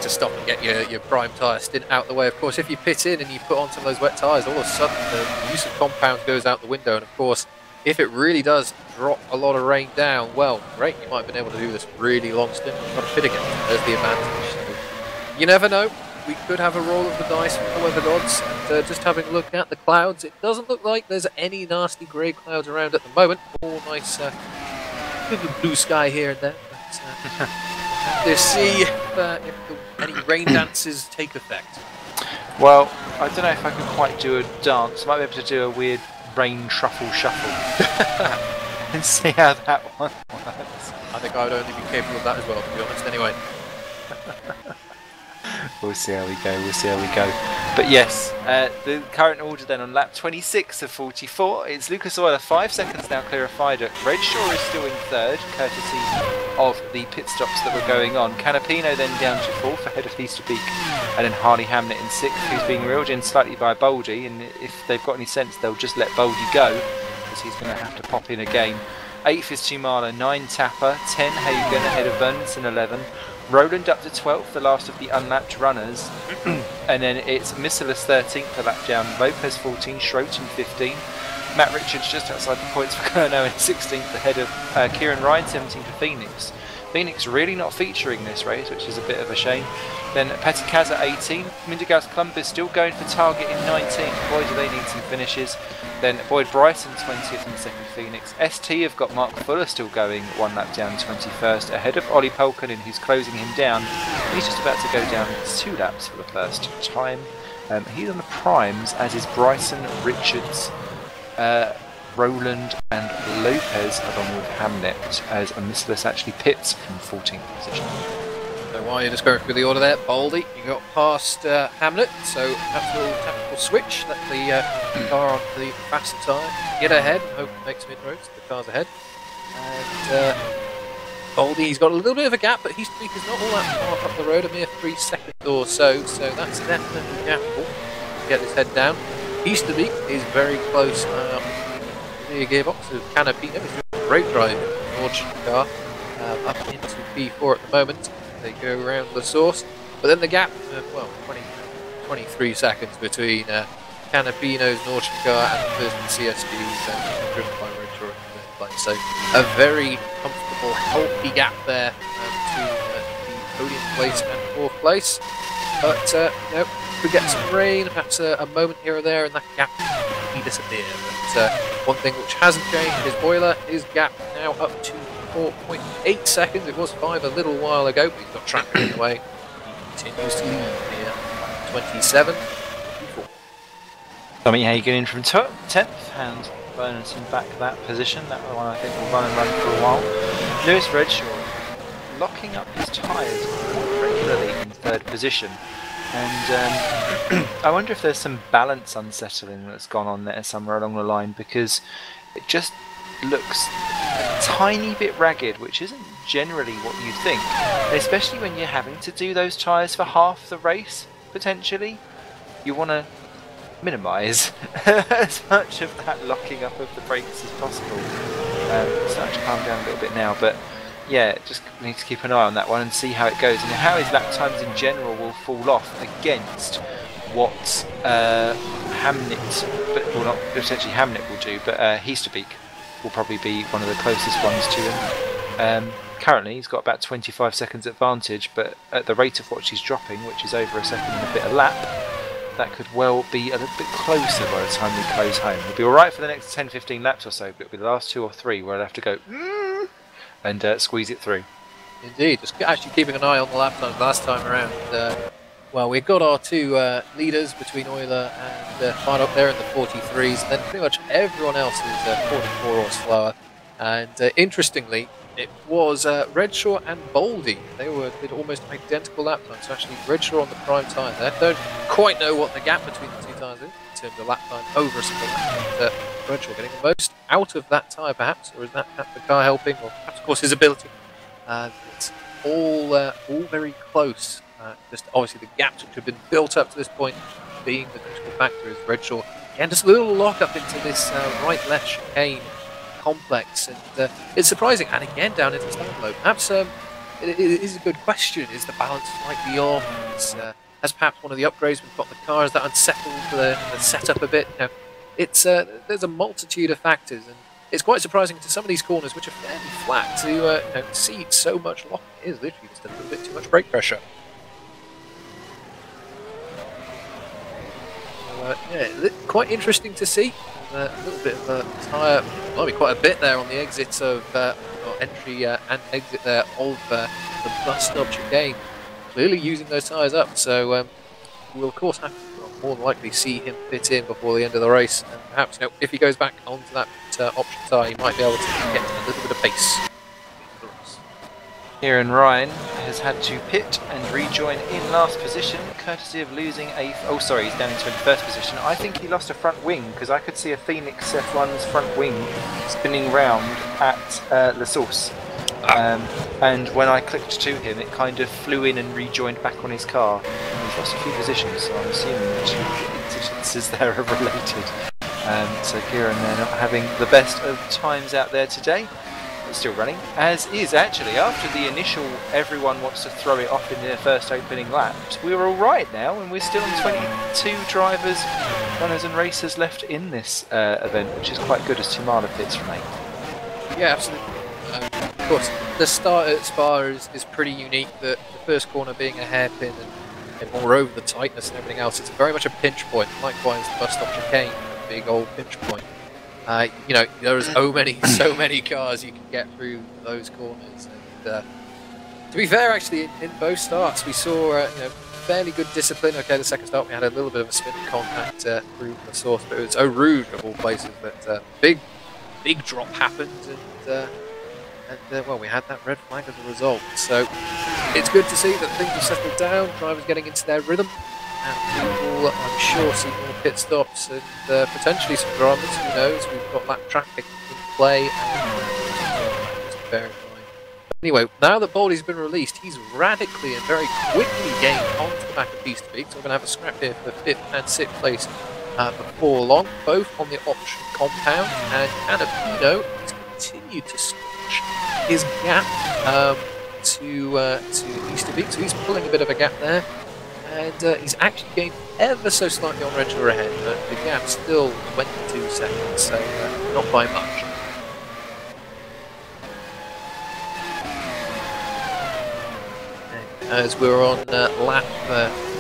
to stop and get your prime tyre stint out the way. Of course, if you pit in and you put on some of those wet tyres, all of a sudden the use of compounds goes out the window. And of course, if it really does drop a lot of rain down, well, great, you might have been able to do this really long stint. You've got to pit again. There's the advantage. So you never know. We could have a roll of the dice with the weather gods. And just having a look at the clouds, it doesn't look like there's any nasty grey clouds around at the moment. All nice blue sky here and there. To see if any rain dances take effect. Well, I don't know if I can quite do a dance. I might be able to do a weird rain truffle shuffle and see how that one works. I think I would only be capable of that as well, to be honest, anyway. We'll see how we go. But yes, the current order then on lap 26 of 44, it's Lucas Oiler 5 seconds now clear of Viaduct. Redshaw is still in third, courtesy of the pit stops that were going on. Canapino then down to fourth, ahead of Easterbeek, and then Harley Hamnet in sixth, who's being reeled in slightly by Baldy, and if they've got any sense, they'll just let Baldy go, because he's going to have to pop in again. 8th is Tumala, 9 Tapper, 10 Hagen ahead of Vernonson 11. Roland up to 12th, the last of the unlapped runners. And then it's Missilus 13th, a lap down. Lopez 14, Schroten 15. Matt Richards just outside the points for Kerno in 16th, ahead of Kieran Ryan 17th for Phoenix. Phoenix really not featuring this race, which is a bit of a shame. Then Petikaza 18, Mindergaus Columbus still going for target in 19th. Boy, do they need some finishes. Then Boyd Bryson 20th in second Phoenix. ST have got Mark Fuller still going one lap down 21st, ahead of Ollie Pelkonen, who's closing him down. He's just about to go down 2 laps for the first time. He's on the primes, as is Bryson, Richards, Roland and Lopez, along with Hamnet, as Missilus actually pits from 14th position. So while you're just going through the order there, Baldy, you got past Hamlet, so perhaps a little tactical switch, let the car onto the faster tyre, get ahead, and hope it makes mid-roads, the car's ahead. And Baldy, he's got a little bit of a gap, but Easterbeek is not all that far up the road, a mere 3 seconds or so that's definitely gapable. Get his head down. Easterbeek is very close to the gearbox of Canapino. He's doing a great drive in the Norton car, up into P4 at the moment. They go around the source, but then the gap of 23 seconds between Canapino's Norton car and the first CSD driven by Redshaw in third place. So a very comfortable, healthy gap there between the podium place and fourth place. But if we get some rain, perhaps a moment here or there, and that gap will disappear. But one thing which hasn't changed is Boiler. His gap now up to 4.8 seconds. It was 5 a little while ago, but he's got traffic in the way. He continues to lead here, 27. Tommy Hagen in from 10th, and Bernardson back that position. That one I think will run for a while. Lewis Redshaw locking up his tyres regularly in third position. And I wonder if there's some balance unsettling that's gone on there somewhere along the line, because it just looks a tiny bit ragged, which isn't generally what you'd think, especially when you're having to do those tyres for half the race, potentially. You want to minimise as much of that locking up of the brakes as possible. Starting to calm down a little bit now, but yeah, just need to keep an eye on that one and see how it goes, and how his lap times in general will fall off against what Hamnet, but well, not essentially Hamnet will do, but Easterbeek will probably be one of the closest ones to him. Currently he's got about 25 seconds advantage, but at the rate of what she's dropping, which is over a second and a bit a lap, that could well be a little bit closer by the time we close home. He'll be alright for the next 10-15 laps or so, but it'll be the last 2 or 3 where I'll have to go and squeeze it through. Indeed, just actually keeping an eye on the lap times last time around. Well, we've got our two leaders between Euler and Fine up there in the 43s, and then pretty much everyone else is 44 or slower. And interestingly, it was Redshaw and Boldy. They did almost identical lap times. So actually, Redshaw on the prime time there. Don't quite know what the gap between the two tyres is in terms of lap time over a single lap. And, Redshaw getting the most out of that tyre, perhaps, or is that the car helping, or perhaps, of course, his ability. It's all very close. Just obviously the gaps which have been built up to this point being the critical factor is Redshaw. Again, just a little lock up into this right-left chicane complex, and it's surprising. And again, down into Stanlow. Perhaps it is a good question. Is the balance slightly off? Has perhaps one of the upgrades we've got the car, has that unsettled the setup a bit? You know, it's there's a multitude of factors, and it's quite surprising to some of these corners, which are fairly flat, to see so much lock. It is literally just a little bit too much brake pressure. So, yeah, quite interesting to see. A little bit of a tyre, might be quite a bit there on the exit of, or entry and exit there of the bus stop chicane. Clearly using those tyres up, so we'll of course have to more than likely see him fit in before the end of the race, and perhaps if he goes back onto that option tyre, he might be able to get a little bit of pace. Kieran Ryan has had to pit and rejoin in last position, courtesy of losing a... Oh, sorry, he's down in 21st position. I think he lost a front wing, because I could see a Phoenix F1's front wing spinning round at La Source. And when I clicked to him, it kind of flew in and rejoined back on his car. And he's lost a few positions, so I'm assuming the two incidences there are related. So Kieran, they're not having the best of times out there today. Still running, as is actually after the initial everyone wants to throw it off in their first opening laps. We're all right now, and we're still on 22 drivers, runners and racers left in this event, which is quite good as Tumala pits from 8. Yeah, absolutely. Of course, the start at Spa is pretty unique, the first corner being a hairpin, and moreover the tightness and everything else, it's very much a pinch point. Likewise, the bus stop chicane, a big old pinch point. There's so many cars you can get through those corners. And to be fair, actually, in both starts, we saw fairly good discipline. Okay, the second start we had a little bit of a spinning contact through the source, but it was Eau Rouge of all places. But big drop happened, and well, we had that red flag as a result. So it's good to see that things have settled down. Drivers getting into their rhythm. And we will, I'm sure, see more pit stops and potentially some dramas. Who knows? We've got lap traffic in play. Just bear in mind. Anyway, now that Baldy's been released, he's radically and very quickly gained onto the back of Beast Peak. So we're going to have a scrap here for 5th and 6th place before long, both on the option compound. And Canapino has continued to stretch his gap to East Peak. So he's pulling a bit of a gap there. And he's actually gained ever so slightly on Redshaw ahead, but the gap's still 22 seconds, so not by much. As we're on lap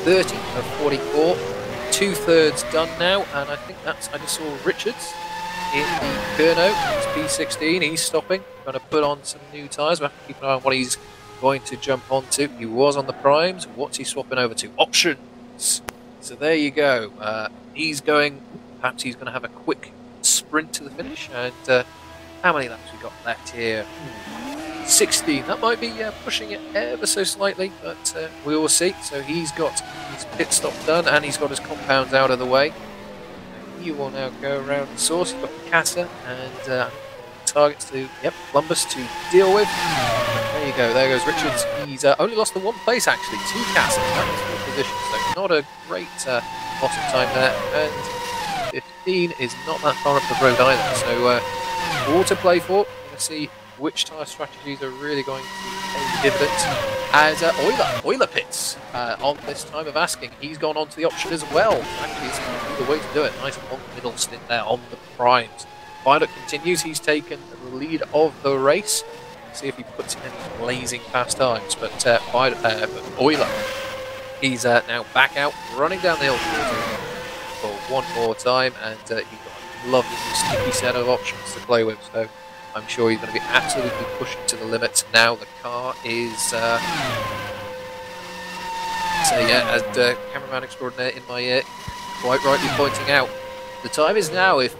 30 of 44, 2/3 done now, and I think I just saw Richards in the Kerno, it's P16, he's stopping, going to put on some new tyres. We'll have to keep an eye on what he's going to jump onto. He was on the primes. What's he swapping over to? Options. So there you go. He's going. Perhaps he's going to have a quick sprint to the finish. And how many laps we got left here? 16. That might be pushing it ever so slightly, but we will see. So he's got his pit stop done, and he's got his compounds out of the way. He will now go around the source. He's got the Casa and targets to Columbus to deal with. There you go, there goes Richards. He's only lost the one place actually, 2 Casas, that was 4th position, so not a great loss of time there. And 15 is not that far up the road either, so more to play for. We're going to see which tyre strategies are really going to pay dividends. As Euler pits on this time of asking, he's gone on to the option as well. Actually, it's the way to do it. Nice long middle stint there on the primes. Violet continues, he's taken the lead of the race. See if he puts in any blazing fast times, but Euler, he's now back out, running down the hill for one more time, and he's got a lovely sticky set of options to play with, so I'm sure he's going to be absolutely pushing to the limits. Now the car is... so yeah, as cameraman extraordinaire in my ear quite rightly pointing out, the time is now. If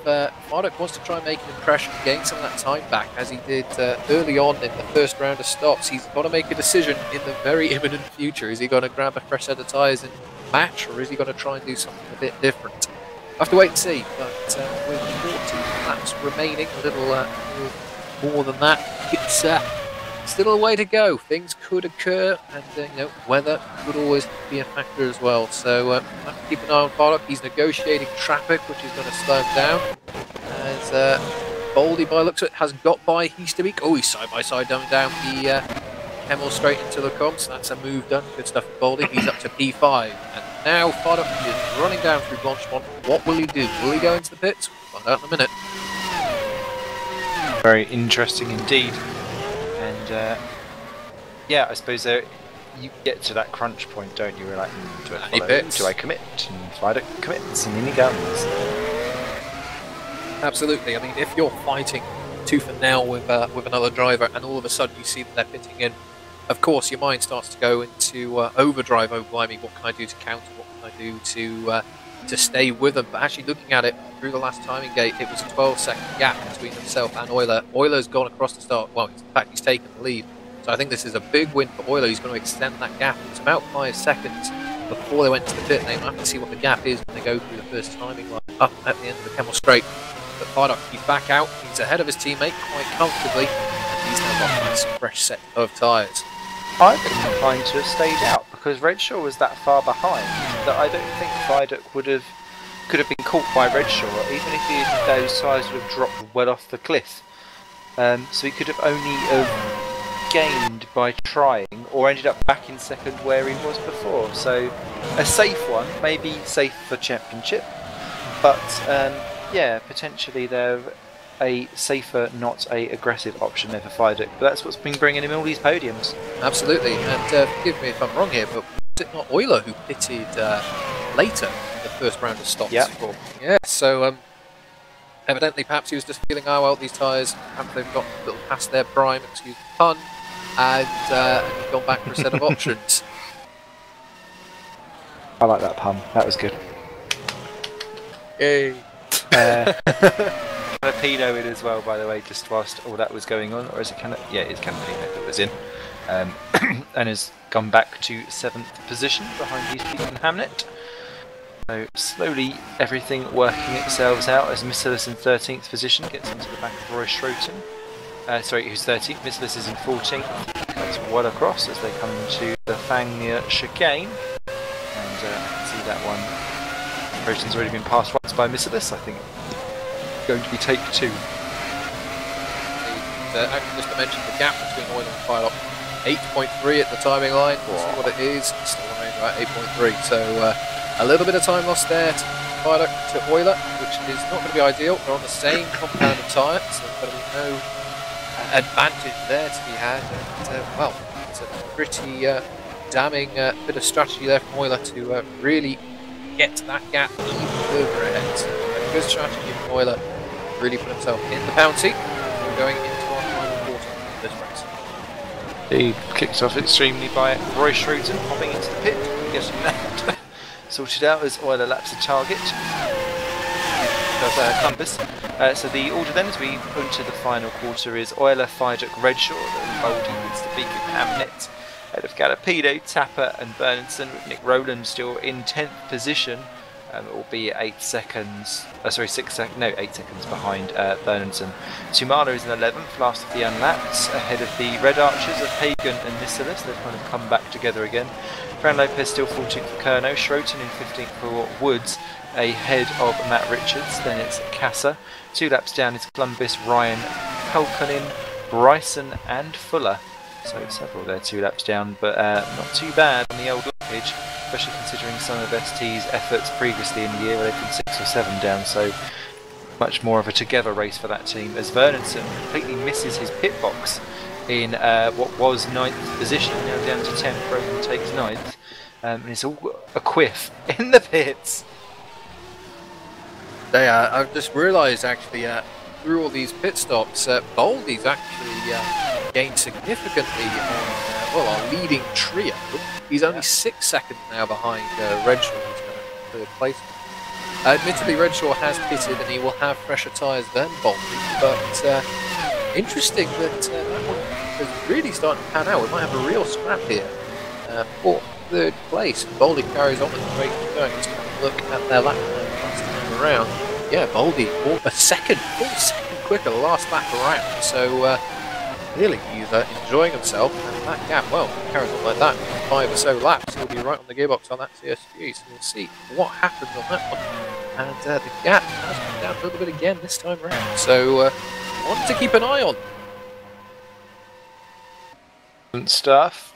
Marduk wants to try and make an impression, gain some of that time back, as he did early on in the first round of stops, he's got to make a decision in the very imminent future. Is he going to grab a fresh set of tyres and match, or is he going to try and do something a bit different? We'll have to wait and see, but with 14 laps remaining, a little more than that, it's still a way to go. Things could occur, and you know, weather could always be a factor as well. So have to keep an eye on Marduk. He's negotiating traffic, which is going to slow him down. As Boldy, by looks at it, has got by Easterbeek. Oh, he's side by side down the Hemel straight into the comps. That's a move done. Good stuff for Boldy. He's up to P5, and now Marduk is running down through Blanchemont. What will he do? Will he go into the pits? We'll find out in a minute. Very interesting indeed. And yeah, I suppose you get to that crunch point, don't you? We're like, do I follow? Do I commit? And Marduk commits, and in he goes. Absolutely. I mean, if you're fighting tooth and nail with another driver, and all of a sudden you see that they're pitting in, of course your mind starts to go into overdrive. Oh blimey, what can I do to counter? What can I do to stay with them? But actually looking at it through the last timing gate, it was a 12-second gap between himself and Euler. Euler's gone across the start. Well, in fact, he's taken the lead. So I think this is a big win for Euler. He's going to extend that gap. It's about 5 seconds before they went to the pit lane. We'll have to see what the gap is when they go through the first timing line up at the end of the Kemmel Straight. But Marduk, he's back out. He's ahead of his teammate quite comfortably. And he's now got a nice fresh set of tyres. I've been inclined to have stayed out because Redshaw was that far behind that I don't think Marduk could have been caught by Redshaw, even if those tyres would have dropped well off the cliff. So he could have only gained by trying, or ended up back in second where he was before. So a safe one, maybe safe for championship, but yeah, potentially they're a safer, not a aggressive option there for Marduk. But that's what's been bringing him all these podiums. Absolutely, and forgive me if I'm wrong here, but was it not Euler who pitted later in the first round of stops? Yeah. Yeah, so evidently perhaps he was just feeling, oh well, these tyres, perhaps they've got a little past their prime, excuse the pun, and he's gone back for a set of options. I like that pun, that was good. Yay! Canapino in as well, by the way, just whilst all that was going on, or is it yeah, it's Canapino that was in, and has gone back to 7th position behind Eastleigh and Hamnet. So slowly everything working itself out as Missilis in 13th position gets into the back of Roy Schroten. Sorry, who's 13th? Missilis is in 14th. Goes well across as they come into the Fangnia chicane, and see that one. Schroten's already been passed once by Missilis. I think going to be take 2. Actually, just to mention the gap between Euler and Marduk, 8.3 at the timing line. We'll see what it is. Still remains about 8.3. So a little bit of time lost there to Marduk to Euler, which is not going to be ideal. They're on the same compound of tyre, so there's going to be no advantage there to be had. And, well, it's a pretty damning bit of strategy there from Euler to really get to that gap even further ahead. So a good strategy from Euler to really put himself in the bounty. We're going into our final quarter of this race. He kicked off extremely by Roy Schroten, hopping into the pit, getting that sorted out as Euler laps the target. Compass. So the order then, as we enter the final quarter, is Euler, Marduk, Redshaw, Boldy, Easterbeek and Hamnet. Ahead of Galapido, Tapper and Bernardson, with Nick Rowland still in 10th position. It will be 8 seconds, sorry, 8 seconds behind Bernardson. Tumala is in 11th, last of the unlapped, ahead of the Red Archers of Hagen and Missilis. They've kind of come back together again. Fran Lopez still 14th for Kerno, Schroten in 15th for Woods, ahead of Matt Richards. Then it's Casa. 2 laps down is Columbus, Ryan, Pelkonen, Bryson and Fuller. So several there 2 laps down, but not too bad on the old luggage, especially considering some of ST's efforts previously in the year where they've been 6 or 7 down. So much more of a together race for that team, as Vernonson completely misses his pit box in what was 9th position, now down to 10th. Rogan takes 9th, and it's all a quiff in the pits. I've just realised actually through all these pit stops, Boldy's actually gained significantly on well, our leading trio. He's only 6 seconds now behind Redshaw, who's going to third place. Admittedly, Redshaw has pitted and he will have fresher tyres than Boldy, but interesting that that one is really starting to pan out. We might have a real scrap here for third place. Boldy carries on with the rate of going. Let's have a look at their lap time last time around. Yeah, Boldy, full second quicker last lap around. So clearly he's enjoying himself, and that gap, well, carries on like that. 5 or so laps, he'll be right on the gearbox on that CSG. So we'll see what happens on that one. And the gap has come down a little bit again this time around. So one to keep an eye on. Stuff.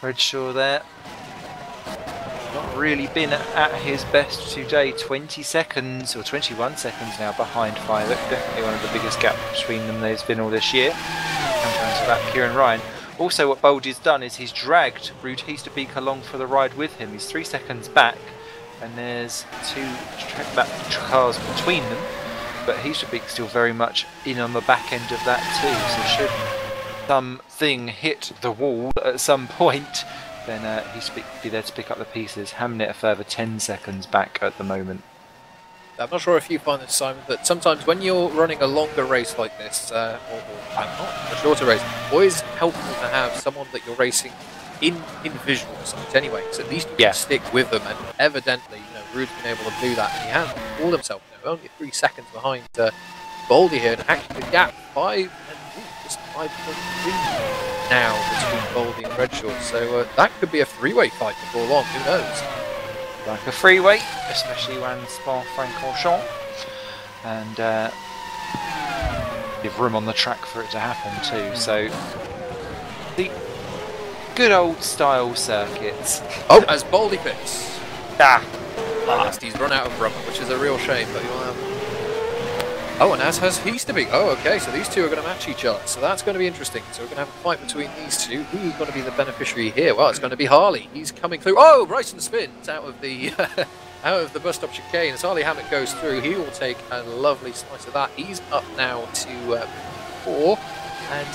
Redshaw there. Not really been at his best today. 20 seconds or 21 seconds now behind Fiverr. Definitely one of the biggest gaps between them there's been all this year. Comes down to that Kieran Ryan. Also, what Boldy's done is he's dragged Ruud Heasterbeek along for the ride with him. He's 3 seconds back, and there's 2 cars between them. But Heasterbeek's still very much in on the back end of that too. So should something hit the wall at some point, then Heasterbeek will be there to pick up the pieces. Hamnet a further 10 seconds back at the moment. I'm not sure if you find this, Simon, that sometimes when you're running a longer race like this, or a shorter race, always helpful to have someone that you're racing in visual sight anyway, so at least you can stick with them, and evidently, Ruud's been able to do that, and he has pulled himself, only 3 seconds behind Boldy here, and actually the gap 5 and just 5.3 now between Boldy and Redshaw, so that could be a three-way fight before long, who knows? Like a freeway, especially when Spa-Francorchamps, and give room on the track for it to happen too. So the good old style circuits. Oh, as Boldy pits. Last, he's run out of rubber, which is a real shame, but he'll have. Oh, and as has Heasterbeek. Oh, okay, so these two are going to match each other, so that's going to be interesting. So we're going to have a fight between these two. Who's going to be the beneficiary here? Well, it's going to be Harley. He's coming through. Oh, Bryson spins out of the out of the bus stop chicane. As Harley Hammett goes through, he will take a lovely slice of that. He's up now to 4, and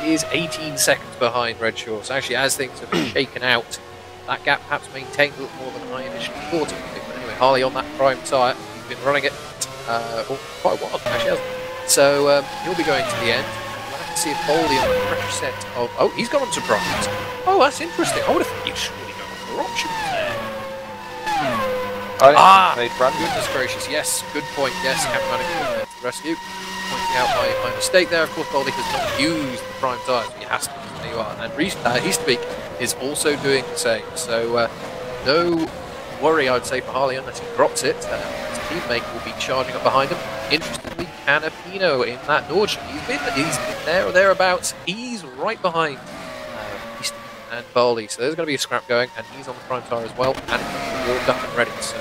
he is 18 seconds behind Redshaw. So actually, as things have been shaken out, that gap perhaps maintained a little more than I initially thought it would be. But anyway, Harley on that prime tyre. He's been running it quite a while, actually, hasn't he? So he'll be going to the end. We'll have to see if Boldy on the fresh set of. Oh, he's gone on to bronze. Oh, that's interesting. I would have thought you'd surely go on for options there. Goodness gracious, yes, good point. Yes, Cameraman to the rescue. Pointing out my mistake there. Of course, Boldy has not used the prime tyres, but he has to. There you are. And Heasterbeek is also doing the same. So no worry, I would say, for Harley unless he drops it. His teammate will be charging up behind him. Interestingly, Canapino in that Nordstrom. He's been there or thereabouts. He's right behind Heasterbeek and Boldy. So there's going to be a scrap going, and he's on the prime tyre as well, and warmed up and ready. So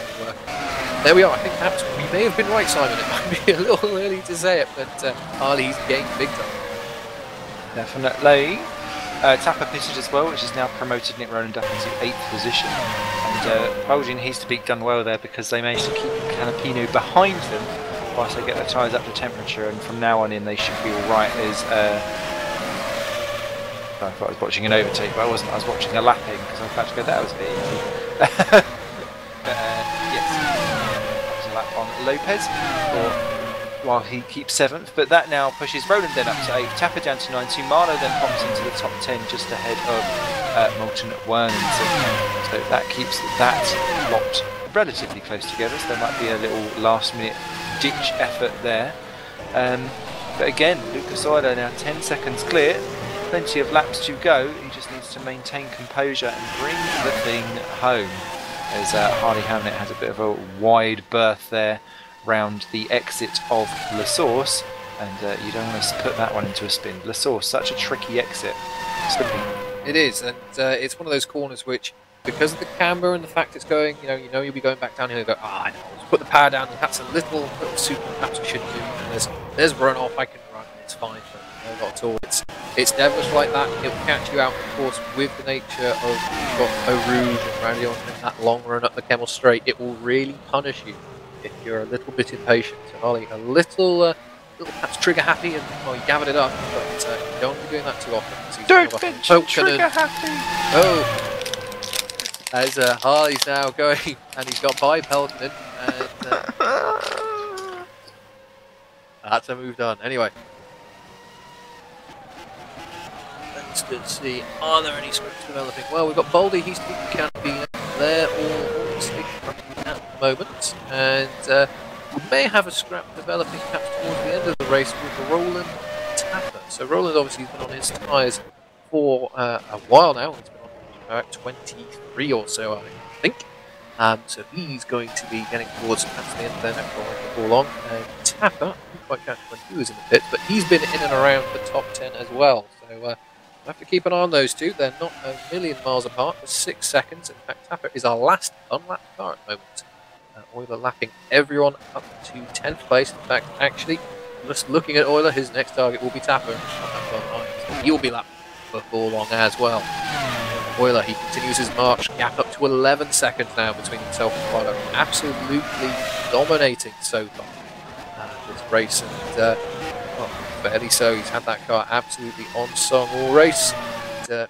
there we are. I think perhaps we may have been right, Simon. It might be a little early to say it, but Harley's gained big time. Definitely. Tapper pitted as well, which has now promoted Nick Rowland up into 8th position. And Belgian Heasterbeek done well there because they managed to keep Canapino behind them whilst they get their tyres up to temperature, and from now on in they should be alright. As I thought I was watching an overtake, but I wasn't. I was watching a lapping because I was about to go, that was a bit easy. But yes, that was a lap on Lopez. While he keeps 7th, but that now pushes Rowland then up to 8th, Tapper down to 9, Sumano then pops into the top 10 just ahead of Moulton Wernington. So that keeps that lot relatively close together, so there might be a little last minute ditch effort there. But again, Lucas Euler now 10 seconds clear, plenty of laps to go, he just needs to maintain composure and bring the thing home, as Harley Hamnet has a bit of a wide berth there round the exit of La Source, and you don't want to put that one into a spin. La Source, such a tricky exit. Slippy. It is, and it's one of those corners which, because of the camber and the fact it's going, you'll be going back down here and go, I know, let's put the power down, and that's a little super perhaps we shouldn't do. And there's run off, I can run, it's fine, but not at all. It's devilish like that. It will catch you out, of course, with the nature of you've got Eau Rouge and Radion in that long run up the Kemmel Straight. It will really punish you if you're a little bit impatient. So Harley, a little perhaps trigger happy, and well, he gathered it up, but you don't want to be doing that too often. Don't mention trigger happy! Oh! As Harley's now going, and he's got by Peltonen, and that's a move done. Anyway, let's see, are there any scripts developing? Well, we've got Baldy, he's taking Canopy, they're all sticking at the moment, and we may have a scrap developing perhaps towards the end of the race with Roland Tapper. So Roland obviously has been on his tyres for a while now. He's been on about 23 or so, I think. So he's going to be getting towards perhaps the end of their next before long. And Tapper, I didn't quite catch when he was in the pit, but he's been in and around the top 10 as well. So we'll have to keep an eye on those two. They're not a million miles apart, for 6 seconds. In fact, Tapper is our last unlapped car at the moment. Euler lapping everyone up to 10th place. In fact, actually, just looking at Euler, his next target will be Tapper. So he'll be lapped before long as well. Euler, he continues his march, gap up to 11 seconds now between himself and Philo. Absolutely dominating so far this race, and well, fairly so. He's had that car absolutely on song all race. And,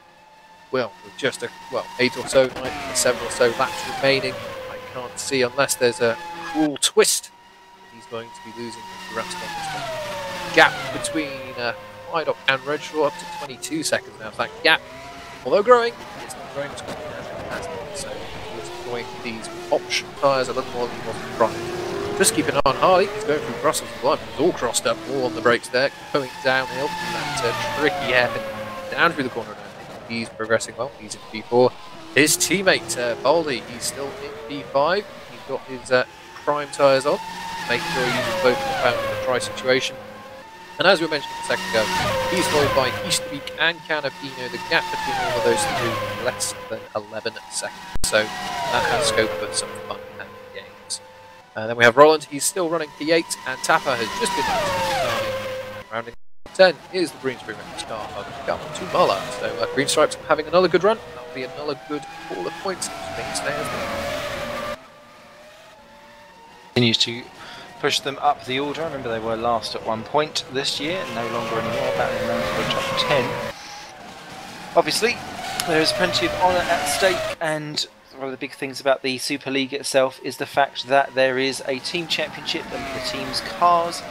well, with just 8 or so, 7 or so laps remaining, can't see unless there's a cruel twist. He's going to be losing the rest on this one. Gap between Wydok and Redshaw up to 22 seconds now. So that gap, although growing, it's not growing as quickly as it has been. So he's enjoying these option tyres a little more than he was prior. Just keep an eye on Harley. He's going through Brussels as well. He's all crossed up, all on the brakes there, going downhill. That tricky hairpin down through the corner. He's progressing well. He's in P4. His teammate, Baldy, he's still in P5. He's got his prime tyres on, making sure he uses both compound in the try situation. And as we mentioned a second ago, he's followed by Easterbeek and Canapino. The gap between all of those three less than 11 seconds. So that has scope for some fun and games. Then we have Roland, he's still running P8, and Tapper has just been rounding 10 is the Green Stripes car of Gallon to Muller. So Green Stripes having another good run. That'll be another good haul of points. Things stay as well. Continues to push them up the order. Remember, they were last at one point this year, no longer anymore, battling around for the top 10. Obviously, there is plenty of honour at stake, and one of the big things about the Super League itself is the fact that there is a team championship and the team's cars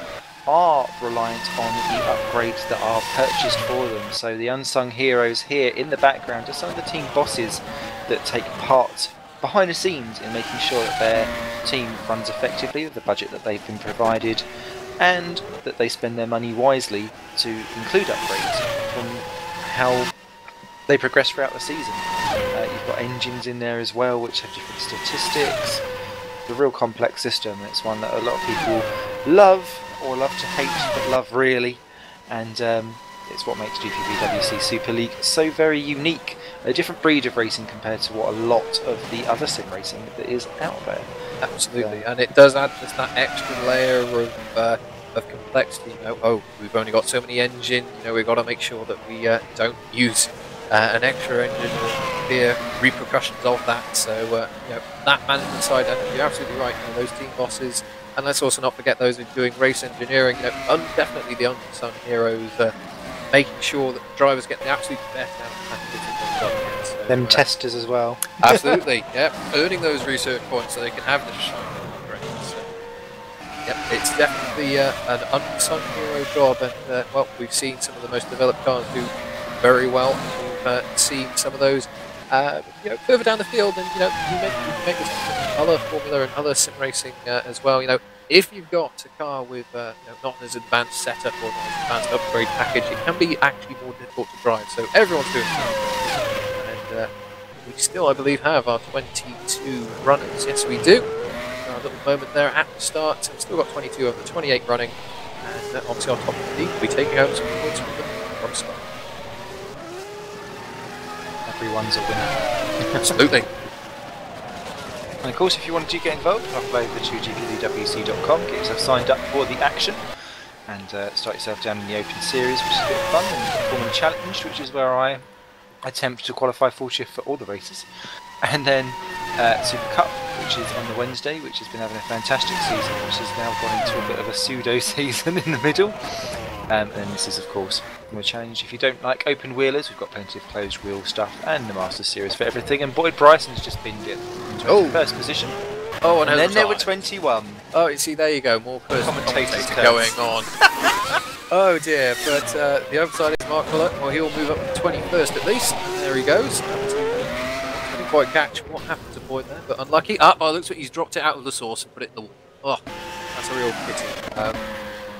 are reliant on the upgrades that are purchased for them. So the unsung heroes here in the background are some of the team bosses that take part behind the scenes in making sure that their team runs effectively with the budget that they've been provided, and that they spend their money wisely to include upgrades from how they progress throughout the season. You've got engines in there as well, which have different statistics. It's a real complex system. It's one that a lot of people love, or love to hate, but love really, and it's what makes GPVWC Super League so very unique. A different breed of racing compared to what a lot of the other sim racing that is out there. Absolutely, and it does add just that extra layer of complexity. You know, oh, we've only got so many engines. You know, we've got to make sure that we don't use an extra engine or fear repercussions of that. So you know, that management side, and you're absolutely right. You know, those team bosses. And let's also not forget those who are doing race engineering, you know, definitely the unsung heroes, making sure that the drivers get the absolute best out of the packages that they've done yet. So, them testers as well. Absolutely, yeah, earning those research points so they can have the shine on the race. So, yep, it's definitely an unsung hero job, and well, we've seen some of the most developed cars do very well. We've seen some of those you know, further down the field, and you know, you make this other Formula and other sim racing as well. You know, if you've got a car with you know, not as advanced setup or not as advanced upgrade package, it can be actually more difficult to drive. So everyone's doing it, and we still, I believe, have our 22 runners. Yes, we do. A little moment there at the start, so we've still got 22 of the 28 running, and obviously on top of the league, we'll be taking home some points from start. Everyone's a winner. Absolutely. And of course, if you want to get involved, hop over to gpvwc.com, get yourself signed up for the action, and start yourself down in the Open Series, which is a bit of fun, and Formula Challenge, which is where I attempt to qualify full shift for all the races. And then Super Cup which is on the Wednesday, which has been having a fantastic season, which has now gone into a bit of a pseudo season in the middle. And this is, of course, the challenge. If you don't like open wheelers, we've got plenty of closed wheel stuff and the Masters Series for everything. And Boyd Bryson's just binned it into first position. Oh, and then there were 21. Oh, you see, there you go, more commentator going on. Oh dear, but the overside is Mark Culloch. Well, he'll move up to 21st at least. There he goes. Didn't quite catch what happened to Boyd there, but unlucky. Oh, it looks like he's dropped it out of the sauce and put it in the wall. Oh, that's a real pity.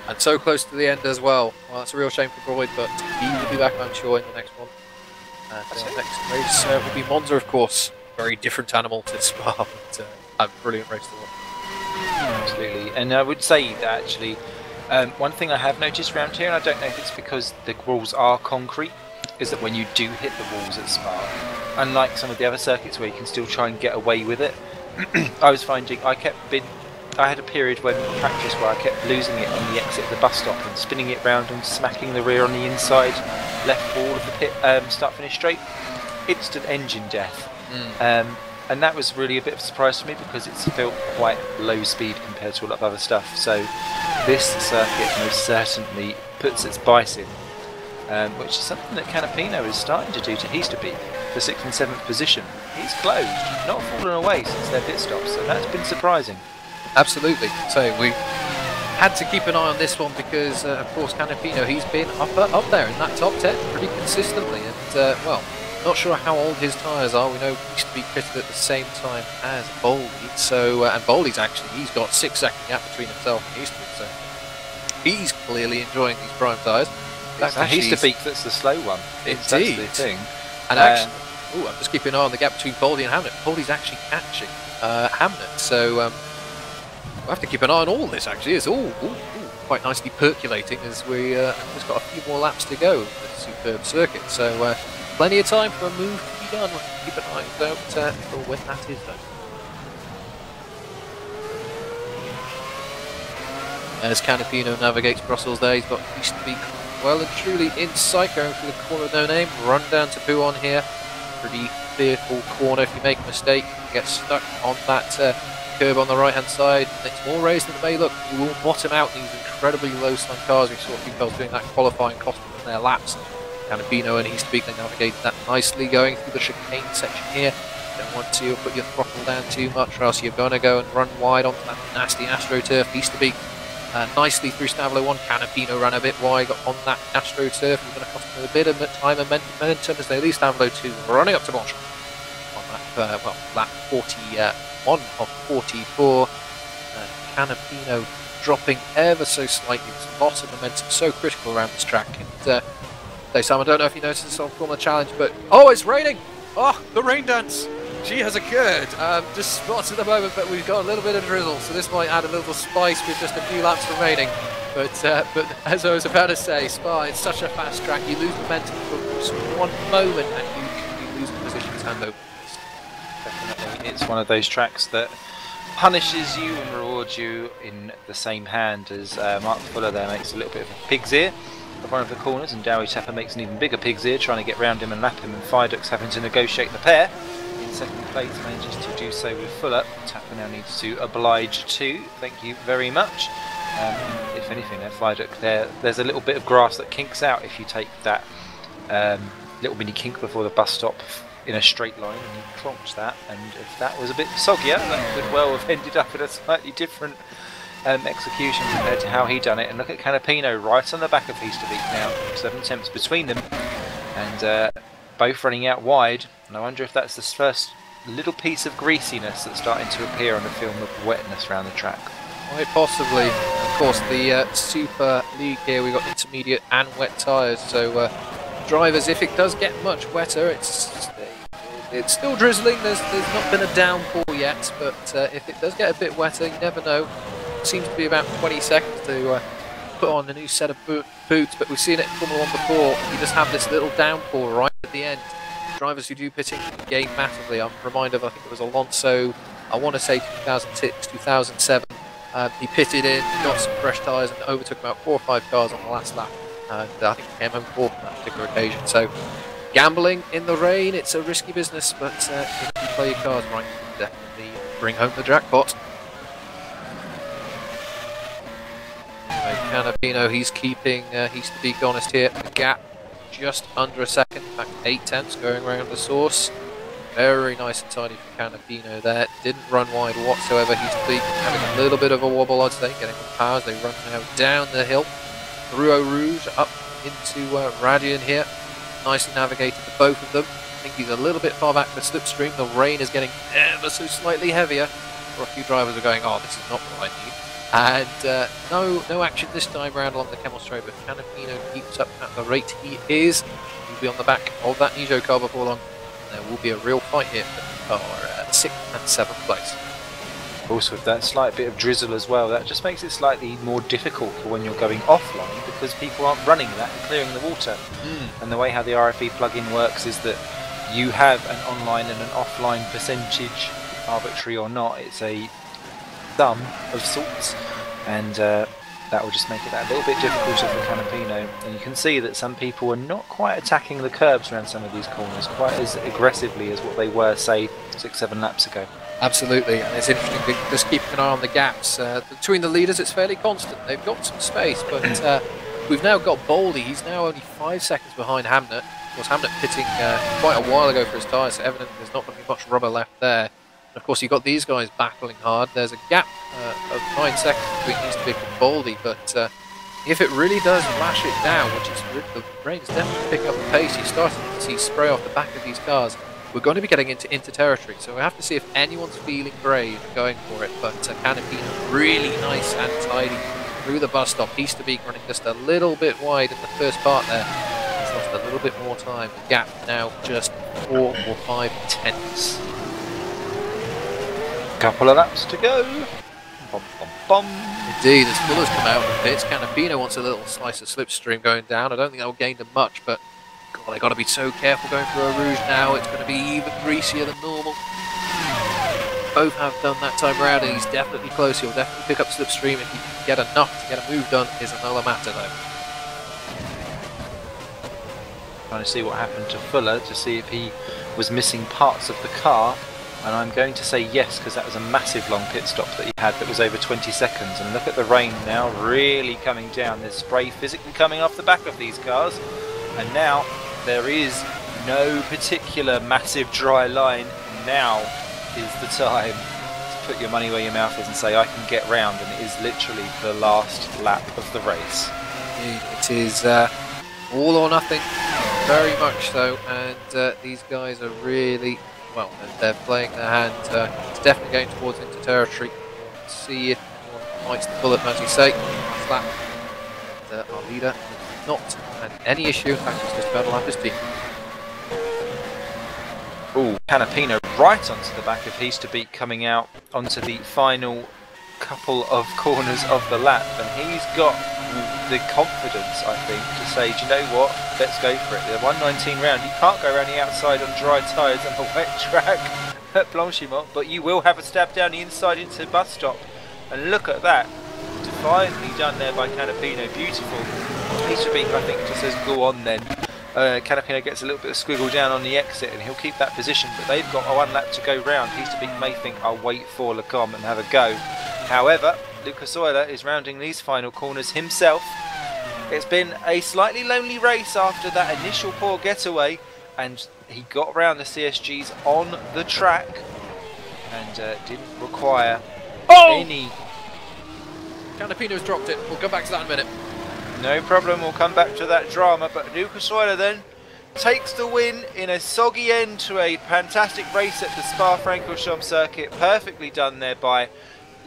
And so close to the end as well. Well, that's a real shame for Boyd, but he will be back, I'm sure, in the next one. And next race will be Monza, of course. Very different animal to Spa, but a brilliant race to watch. Absolutely, and I would say that actually, one thing I have noticed around here, and I don't know if it's because the walls are concrete, is that when you do hit the walls at Spa, unlike some of the other circuits where you can still try and get away with it, I was finding I had a period when practice where I kept losing it on the exit of the bus stop and spinning it round and smacking the rear on the inside left wall of the pit, start finish straight. Instant engine death. And that was really a bit of a surprise to me because it's felt quite low speed compared to a lot of other stuff. So this circuit most certainly puts its bice in, which is something that Canapino is starting to do to Heasterbeek for 6th and 7th position. He's closed, not fallen away since their pit stops, and that's been surprising. Absolutely. So we had to keep an eye on this one because, of course, Canapino, he's been up there in that top 10 pretty consistently, and well, not sure how old his tyres are. We know he used to be pitted at the same time as Bowley. So, and Bowley's actually, he's got 6-second gap between himself and Heasterbeek. So he's clearly enjoying these prime tyres. It's the Heasterbeek that's the slow one. Indeed. That's the thing. And actually, I'm just keeping an eye on the gap between Bowley and Hamnet. Bowley's actually catching Hamnet. So we'll have to keep an eye on all this. Actually, it's all quite nicely percolating as we just got a few more laps to go of the superb circuit. So. Plenty of time for a move to be done. We'll keep an eye out for when that is though. As Canapino navigates Brussels there, he's got Heasterbeek well and truly in sight, going through the corner of no name. Run down to Buon here. Pretty fearful corner. If you make a mistake, you get stuck on that curb on the right hand side. It's more raised than it may look. You will bottom out in these incredibly low slung cars. We saw a few cars doing that qualifying, costing them their laps. Canapino and Heasterbeek, they navigated that nicely going through the chicane section here. Don't want to put your throttle down too much or else you're going to go and run wide onto that nasty AstroTurf. Heasterbeek nicely through Stavolo 1. Canapino ran a bit wide on that AstroTurf. We're going to cost them a bit of time and momentum as they leave Stavolo 2 running up to Bonchon on that, well, lap 41 of 44. Canapino dropping ever so slightly. There's lots of momentum, so critical around this track. And Sam, I don't know if you noticed this on Formula Challenge, but oh, it's raining! Oh, the rain dance! She has occurred. Just spots at the moment, but we've got a little bit of drizzle, so this might add a little spice with just a few laps remaining. But as I was about to say, Spa, it's such a fast track. You lose momentum for just one moment, and you lose positions hand over fist. Definitely, it's one of those tracks that punishes you and rewards you in the same hand as Mark Fuller there makes a little bit of a pig's ear of one of the corners, and Dowie Tapper makes an even bigger pig's ear trying to get round him and lap him, and Fidux having to negotiate the pair. In second place manages to do so with Fuller. Tapper now needs to oblige too. Thank you very much. If anything, Fidux, there's a little bit of grass that kinks out if you take that little mini kink before the bus stop in a straight line and you clonked that, and if that was a bit soggier, that could well have ended up in a slightly different execution compared to how he done it. And look at Canapino right on the back of Heasterbeek now, 7 tenths between them, and both running out wide. And I wonder if that's the first little piece of greasiness that's starting to appear on the film of wetness around the track. Quite possibly. Of course, the Super League here, we've got intermediate and wet tyres, so drivers, if it does get much wetter, it's still drizzling. There's not been a downpour yet, but if it does get a bit wetter, you never know. It seems to be about 20 seconds to put on a new set of boots, but we've seen it in Formula 1 before. You just have this little downpour right at the end. Drivers who do pitting gain massively. I'm reminded of, I think it was Alonso, I want to say 2006, 2007. He pitted in, got some fresh tyres and overtook about 4 or 5 cars on the last lap. And I think he came home fourth on that particular occasion. So gambling in the rain, it's a risky business, but if you play your cards right, you can definitely bring home the jackpot. Canapino, he's keeping, he's to be honest here, the gap just under a second, in fact 8/10 going around the source. Very nice and tidy for Canapino there, didn't run wide whatsoever. He's to be having a little bit of a wobble, I'd say, getting the powers. They run now down the hill, through Eau Rouge, up into Radian here. Nicely navigated the both of them. I think he's a little bit far back for Slipstream. The rain is getting ever so slightly heavier. Or a few drivers are going, oh, this is not what I need. And no action this time round along the Camel Straight, but Canapino keeps up at the rate he is. He'll be on the back of that Nijo car before long. And there will be a real fight here for 6th and 7th place. Also with that slight bit of drizzle as well, that just makes it slightly more difficult for when you're going offline because people aren't running that and clearing the water. And the way how the RFE plugin works is that you have an online and an offline percentage, arbitrary or not. It's a sum of sorts, and that will just make it that a little bit difficult for Canapino. And you can see that some people are not quite attacking the curbs around some of these corners quite as aggressively as what they were, say, 6-7 laps ago. Absolutely, and it's interesting just keeping an eye on the gaps. Between the leaders it's fairly constant, they've got some space, but we've now got Boldy. He's now only 5 seconds behind Hamnet. Of course, Hamnet pitting quite a while ago for his tyres, so evidently there's not going to be much rubber left there. And of course, you've got these guys battling hard. There's a gap of 9 seconds between these two and Boldy, but if it really does lash it down, which is the rain's definitely picking up the pace, you're starting to see spray off the back of these cars. We're going to be getting into territory, so we have to see if anyone's feeling brave going for it. But Canapino really nice and tidy through the bus stop. He's to be running just a little bit wide in the first part there. He's lost a little bit more time. The gap now just 4 or 5 tenths. Couple of laps to go. Bum, bum, bum. Indeed, as Fuller's come out of the pits, Canapino wants a little slice of Slipstream going down. I don't think that will gain them much, but God, they've got to be so careful going through Eau Rouge now. It's going to be even greasier than normal. Both have done that time around, and he's definitely close. He'll definitely pick up Slipstream. If he can get enough to get a move done is another matter, though. Trying to see what happened to Fuller to see if he was missing parts of the car. And I'm going to say yes, because that was a massive long pit stop that he had that was over 20 seconds. And look at the rain now really coming down. There's spray physically coming off the back of these cars. And now there is no particular massive dry line. Now is the time to put your money where your mouth is and say, I can get round. And it is literally the last lap of the race. It is all or nothing, very much so. And these guys are really... well, they're playing their hand. It's definitely going towards into territory. Let's see if anyone bites the bullet, as you say. Last lap. And, our leader has not had any issue. In fact, he's just about to lap his team. Oh, Canapino right onto the back of He's to Beat, coming out onto the final couple of corners of the lap. And he's got the confidence, I think, to say, do you know what, let's go for it. The 119 round, you can't go around the outside on dry tyres on a wet track at Blanchimont, but you will have a stab down the inside into the bus stop. And look at that, defiantly done there by Canapino, beautiful. He's to Beat, I think, just says go on then. Canapino gets a little bit of squiggle down on the exit and he'll keep that position, but they've got a 1 lap to go round. He's to Beat may think, I'll wait for Lecom and have a go. However, Lucas Euler is rounding these final corners himself. It's been a slightly lonely race after that initial poor getaway, and he got around the CSGs on the track and didn't require any... Canapino's dropped it. We'll come back to that in a minute. No problem, we'll come back to that drama, but Lucas Euler then takes the win in a soggy end to a fantastic race at the Spa-Francorchamps circuit. Perfectly done there by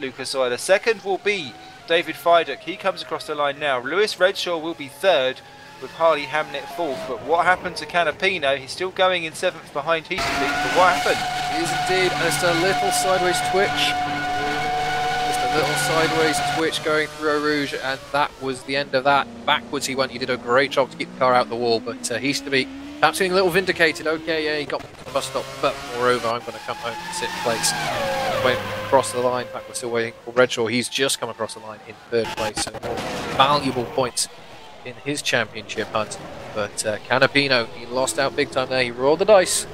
Lucas Euler. Second will be David Fidek. He comes across the line now. Lewis Redshaw will be third, with Harley Hamnet fourth. But what happened to Canapino? He's still going in 7th behind He's to Beat, but what happened? It is indeed just a little sideways twitch. Just a little sideways twitch going through Eau Rouge, and that was the end of that. Backwards he went. He did a great job to keep the car out the wall, but He's to Beat perhaps feeling a little vindicated. Okay, yeah, he got to the bus stop, but moreover, I'm going to come home and sit in place. Went across the line. In fact, we're still waiting for Redshaw. He's just come across the line in 3rd place, so more valuable points in his championship hunt. But Canapino, he lost out big time there. He rolled the dice,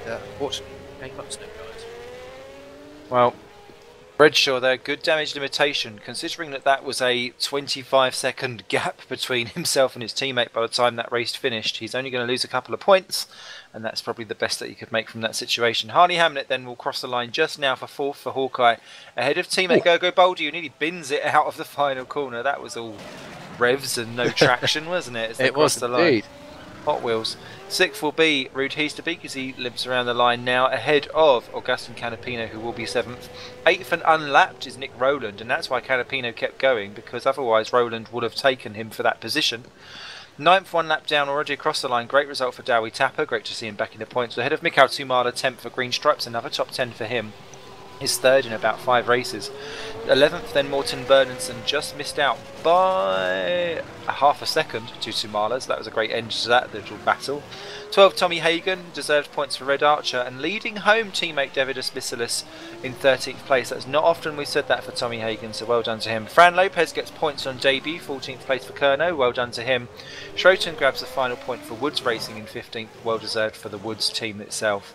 and unfortunately, came up snow, guys. Well, Redshaw there, good damage limitation, considering that that was a 25-second gap between himself and his teammate by the time that race finished. He's only going to lose a couple of points, and that's probably the best that he could make from that situation. Harley Hamnet then will cross the line just now for 4th for Hawkeye, ahead of teammate Gogo Baldy, who nearly bins it out of the final corner. That was all revs and no traction, wasn't it? As they crossed the line. Hot Wheels. 6th will be Rude Heasterby as he limps around the line now, ahead of Augustin Canapino, who will be 7th. 8th and unlapped is Nick Rowland, and that's why Canapino kept going, because otherwise Rowland would have taken him for that position. 9th, 1 lap down already across the line. Great result for Dowie Tapper. Great to see him back in the points. Ahead of Mikhail Tumala, 10th for Green Stripes. Another top 10 for him. His 3rd in about 5 races. 11th then Morton Bernanson, just missed out by half a second to Tumala, so that was a great end to that little battle. 12th Tommy Hagan, deserved points for Red Archer, and leading home teammate Davidus Bissilis in 13th place. That's not often we've said that for Tommy Hagan, so well done to him. Fran Lopez gets points on debut, 14th place for Kerno, well done to him. Schroten grabs the final point for Woods Racing in 15th, well deserved for the Woods team itself.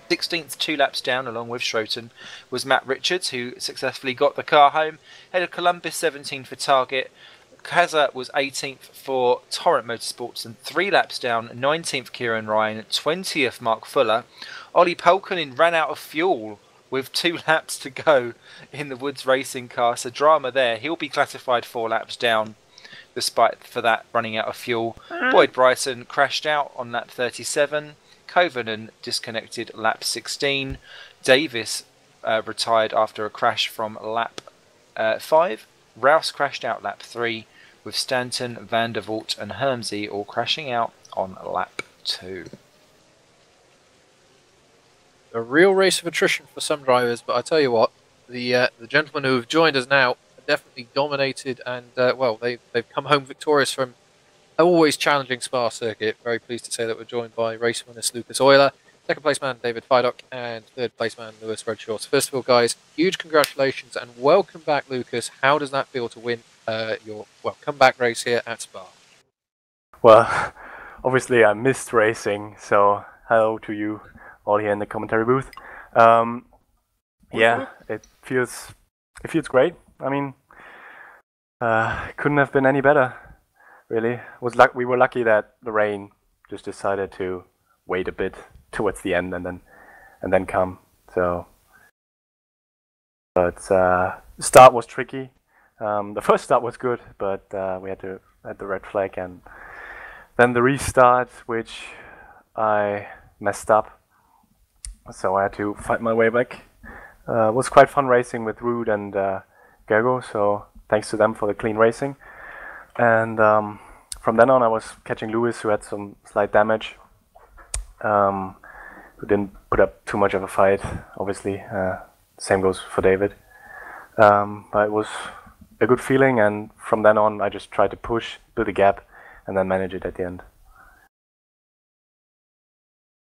16th, 2 laps down, along with Schroten, was Matt Richards, who successfully got the car home. Head of Columbus, 17 for Target. Kaza was 18th for Torrent Motorsports, and 3 laps down, 19th Kieran Ryan, 20th Mark Fuller. Ollie Pelkonen ran out of fuel with 2 laps to go in the Woods Racing car, so drama there. He'll be classified 4 laps down, despite for that running out of fuel. Boyd Bryson crashed out on lap 37. Covenant disconnected lap 16. Davis retired after a crash from lap 5. Rouse crashed out lap 3, with Stanton, Van der Voort and Hermsey all crashing out on lap 2. A real race of attrition for some drivers, but I tell you what, the gentlemen who have joined us now are definitely dominated, and well, they've come home victorious from an always challenging Spa circuit. Very pleased to say that we're joined by race winner Lucas Euler, second place man David Fidock, and third place man Lewis Redshaw. So first of all, guys, huge congratulations and welcome back, Lucas. How does that feel to win your comeback race here at Spa? Well, obviously I missed racing, so hello to you all here in the commentary booth. Yeah, it feels great. I mean, couldn't have been any better. Really, we were lucky that the rain just decided to wait a bit towards the end and then come. So, but start was tricky. The first start was good, but we had the red flag and then the restart, which I messed up. So I had to fight my way back. It was quite fun racing with Rude and Gergo, so thanks to them for the clean racing. And from then on, I was catching Lewis, who had some slight damage, who didn't put up too much of a fight, obviously. Same goes for David. But it was a good feeling, and from then on, I just tried to push, build a gap, and then manage it at the end.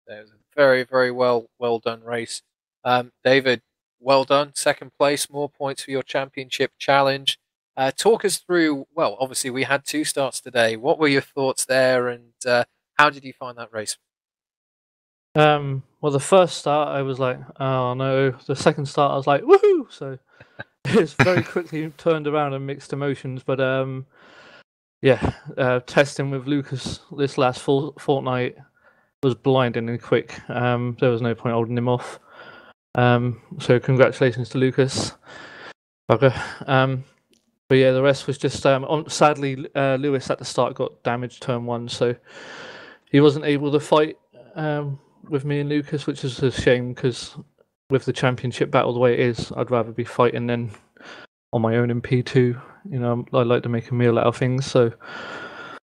It was a very, very well done race. David, well done. Second place, more points for your championship challenge. Talk us through, well, obviously we had 2 starts today. What were your thoughts there, and how did you find that race? Well, the first start I was like, oh no. The second start I was like, woohoo! So it's very quickly turned around and mixed emotions. But yeah, testing with Lucas this last fortnight was blindingly quick. There was no point holding him off. So congratulations to Lucas. Bugger. But yeah, the rest was just sadly Lewis at the start got damaged turn 1, so he wasn't able to fight with me and Lucas, which is a shame because with the championship battle the way it is, I'd rather be fighting than on my own in P2. You know, I like to make a meal out of things. So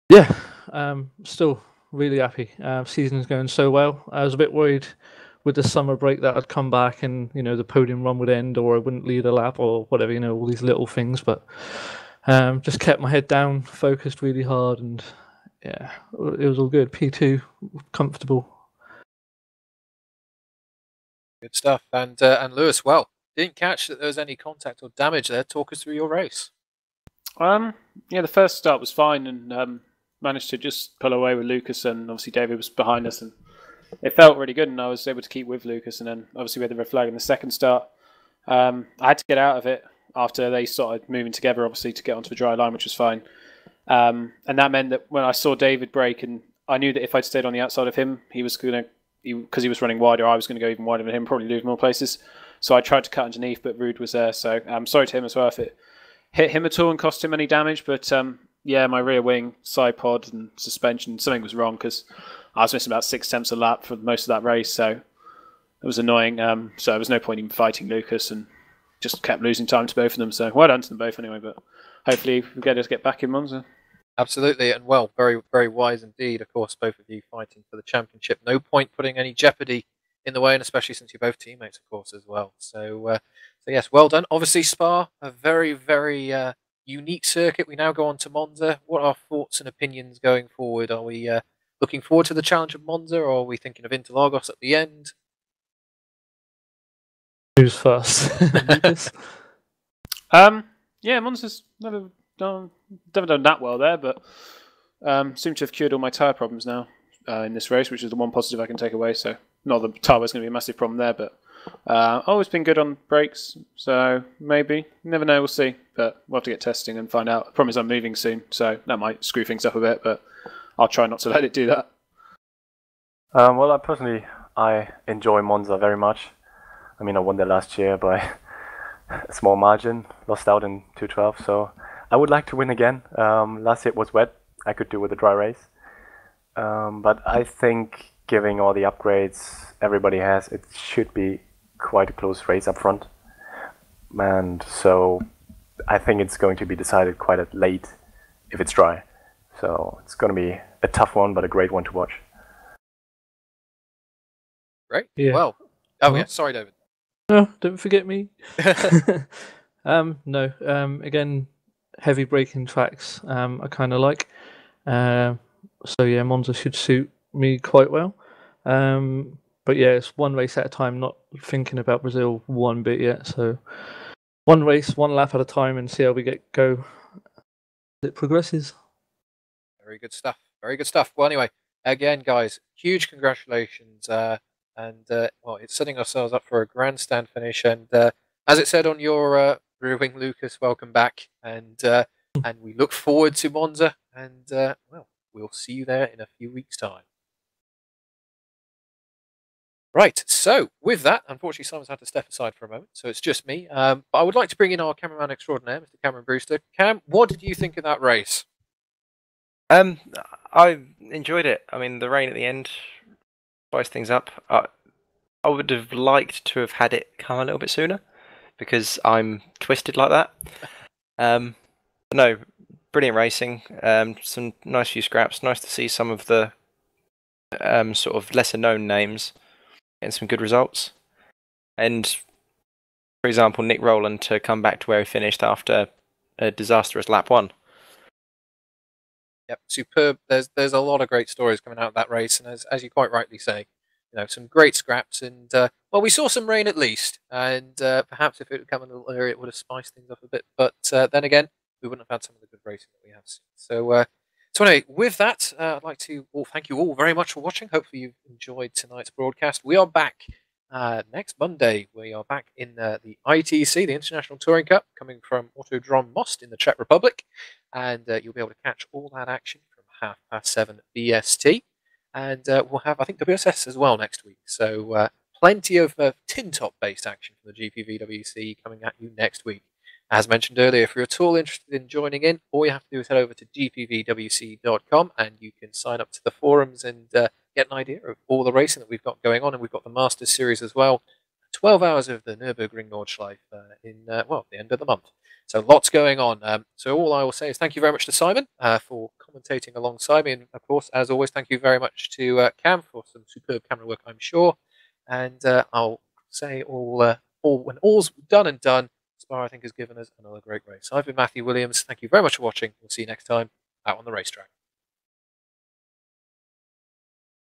yeah, still really happy. Season's going so well. I was a bit worried with the summer break that I'd come back and, you know, the podium run would end or I wouldn't lead a lap or whatever, you know, all these little things. But just kept my head down, focused really hard, and yeah, it was all good. P2, comfortable. Good stuff. And Lewis, well, didn't catch that there was any contact or damage there. Talk us through your race. Yeah, the first start was fine and managed to just pull away with Lucas, and obviously David was behind us, and it felt really good, and I was able to keep with Lucas. And then obviously we had the red flag in the second start. I had to get out of it after they started moving together, obviously, to get onto a dry line, which was fine. And that meant that when I saw David brake, and I knew that if I'd stayed on the outside of him, he was going to, because he was running wider, I was going to go even wider than him, probably lose more places. So I tried to cut underneath, but Rude was there. So I'm sorry to him as well if it hit him at all and cost him any damage. But yeah, my rear wing, side pod, and suspension, something was wrong because I was missing about 6 tenths a lap for most of that race. So it was annoying. So there was no point even fighting Lucas, and just kept losing time to both of them. So well done to them both anyway. But hopefully we get back in Monza. Absolutely, and well, very, very wise indeed. Of course, both of you fighting for the championship. No point putting any jeopardy in the way, and especially since you're both teammates, of course, as well. So yes, well done. Obviously, Spa, a very, very unique circuit. We now go on to Monza. What are our thoughts and opinions going forward? Are we looking forward to the challenge of Monza, or are we thinking of Interlagos at the end? Who's first? Yeah, Monza's never done that well there, but seem to have cured all my tyre problems now in this race, which is the one positive I can take away. So not that the tyre was going to be a massive problem there, but always been good on brakes. So maybe, never know, we'll see. But we'll have to get testing and find out. I promise I'm moving soon, so that might screw things up a bit, but I'll try not to let it do that. Well, I enjoy Monza very much. I mean, I won there last year by a small margin, lost out in 212, so I would like to win again. Last year it was wet, I could do with a dry race. But I think giving all the upgrades everybody has, it should be quite a close race up front. And so I think it's going to be decided quite late if it's dry. So it's going to be a tough one, but a great one to watch. Great. Yeah. Well, yeah, sorry, David. No, don't forget me. No. Again, heavy braking tracks. I kind of like. So yeah, Monza should suit me quite well. But yeah, it's one race at a time. Not thinking about Brazil one bit yet. So one race, one lap at a time, and see how we go. It progresses. Very good stuff. Very good stuff. Well, anyway, again, guys, huge congratulations. Well, it's setting ourselves up for a grandstand finish. And as it said on your rear wing, Lucas, welcome back. And we look forward to Monza. And well, we'll see you there in a few weeks' time. Right, so with that, unfortunately, Simon's had to step aside for a moment, so it's just me. But I would like to bring in our cameraman extraordinaire, Mr. Cameron Brewster. Cam, what did you think of that race? I enjoyed it. I mean, the rain at the end spiced things up. I would have liked to have had it come a little bit sooner because I'm twisted like that. But no, brilliant racing. Some nice few scraps. Nice to see some of the sort of lesser known names getting some good results. And for example, Nick Rowland to come back to where he finished after a disastrous lap 1. Yep, superb. There's a lot of great stories coming out of that race, and as you quite rightly say, you know, some great scraps, and well, we saw some rain at least, and perhaps if it had come a little earlier, it would have spiced things up a bit. But then again, we wouldn't have had some of the good racing that we have seen. So anyway, with that, I'd like to thank you all very much for watching. Hopefully you've enjoyed tonight's broadcast. We are back next Monday. We are back in the ITC, the International Touring Cup, coming from Autodrom Most in the Czech Republic. And you'll be able to catch all that action from 7:30 BST. And we'll have, I think, WSS as well next week. So plenty of tin top based action from the GPVWC coming at you next week. As mentioned earlier, if you're at all interested in joining in, all you have to do is head over to gpvwc.com and you can sign up to the forums and get an idea of all the racing that we've got going on. And we've got the Masters Series as well. 12 hours of the Nürburgring Nordschleife in, well, the end of the month. So lots going on. So all I will say is thank you very much to Simon for commentating alongside me. And of course, as always, thank you very much to Cam for some superb camera work, I'm sure. And I'll say when all's done and done, Spa, I think, has given us another great race. I've been Matthew Williams. Thank you very much for watching. We'll see you next time out on the racetrack.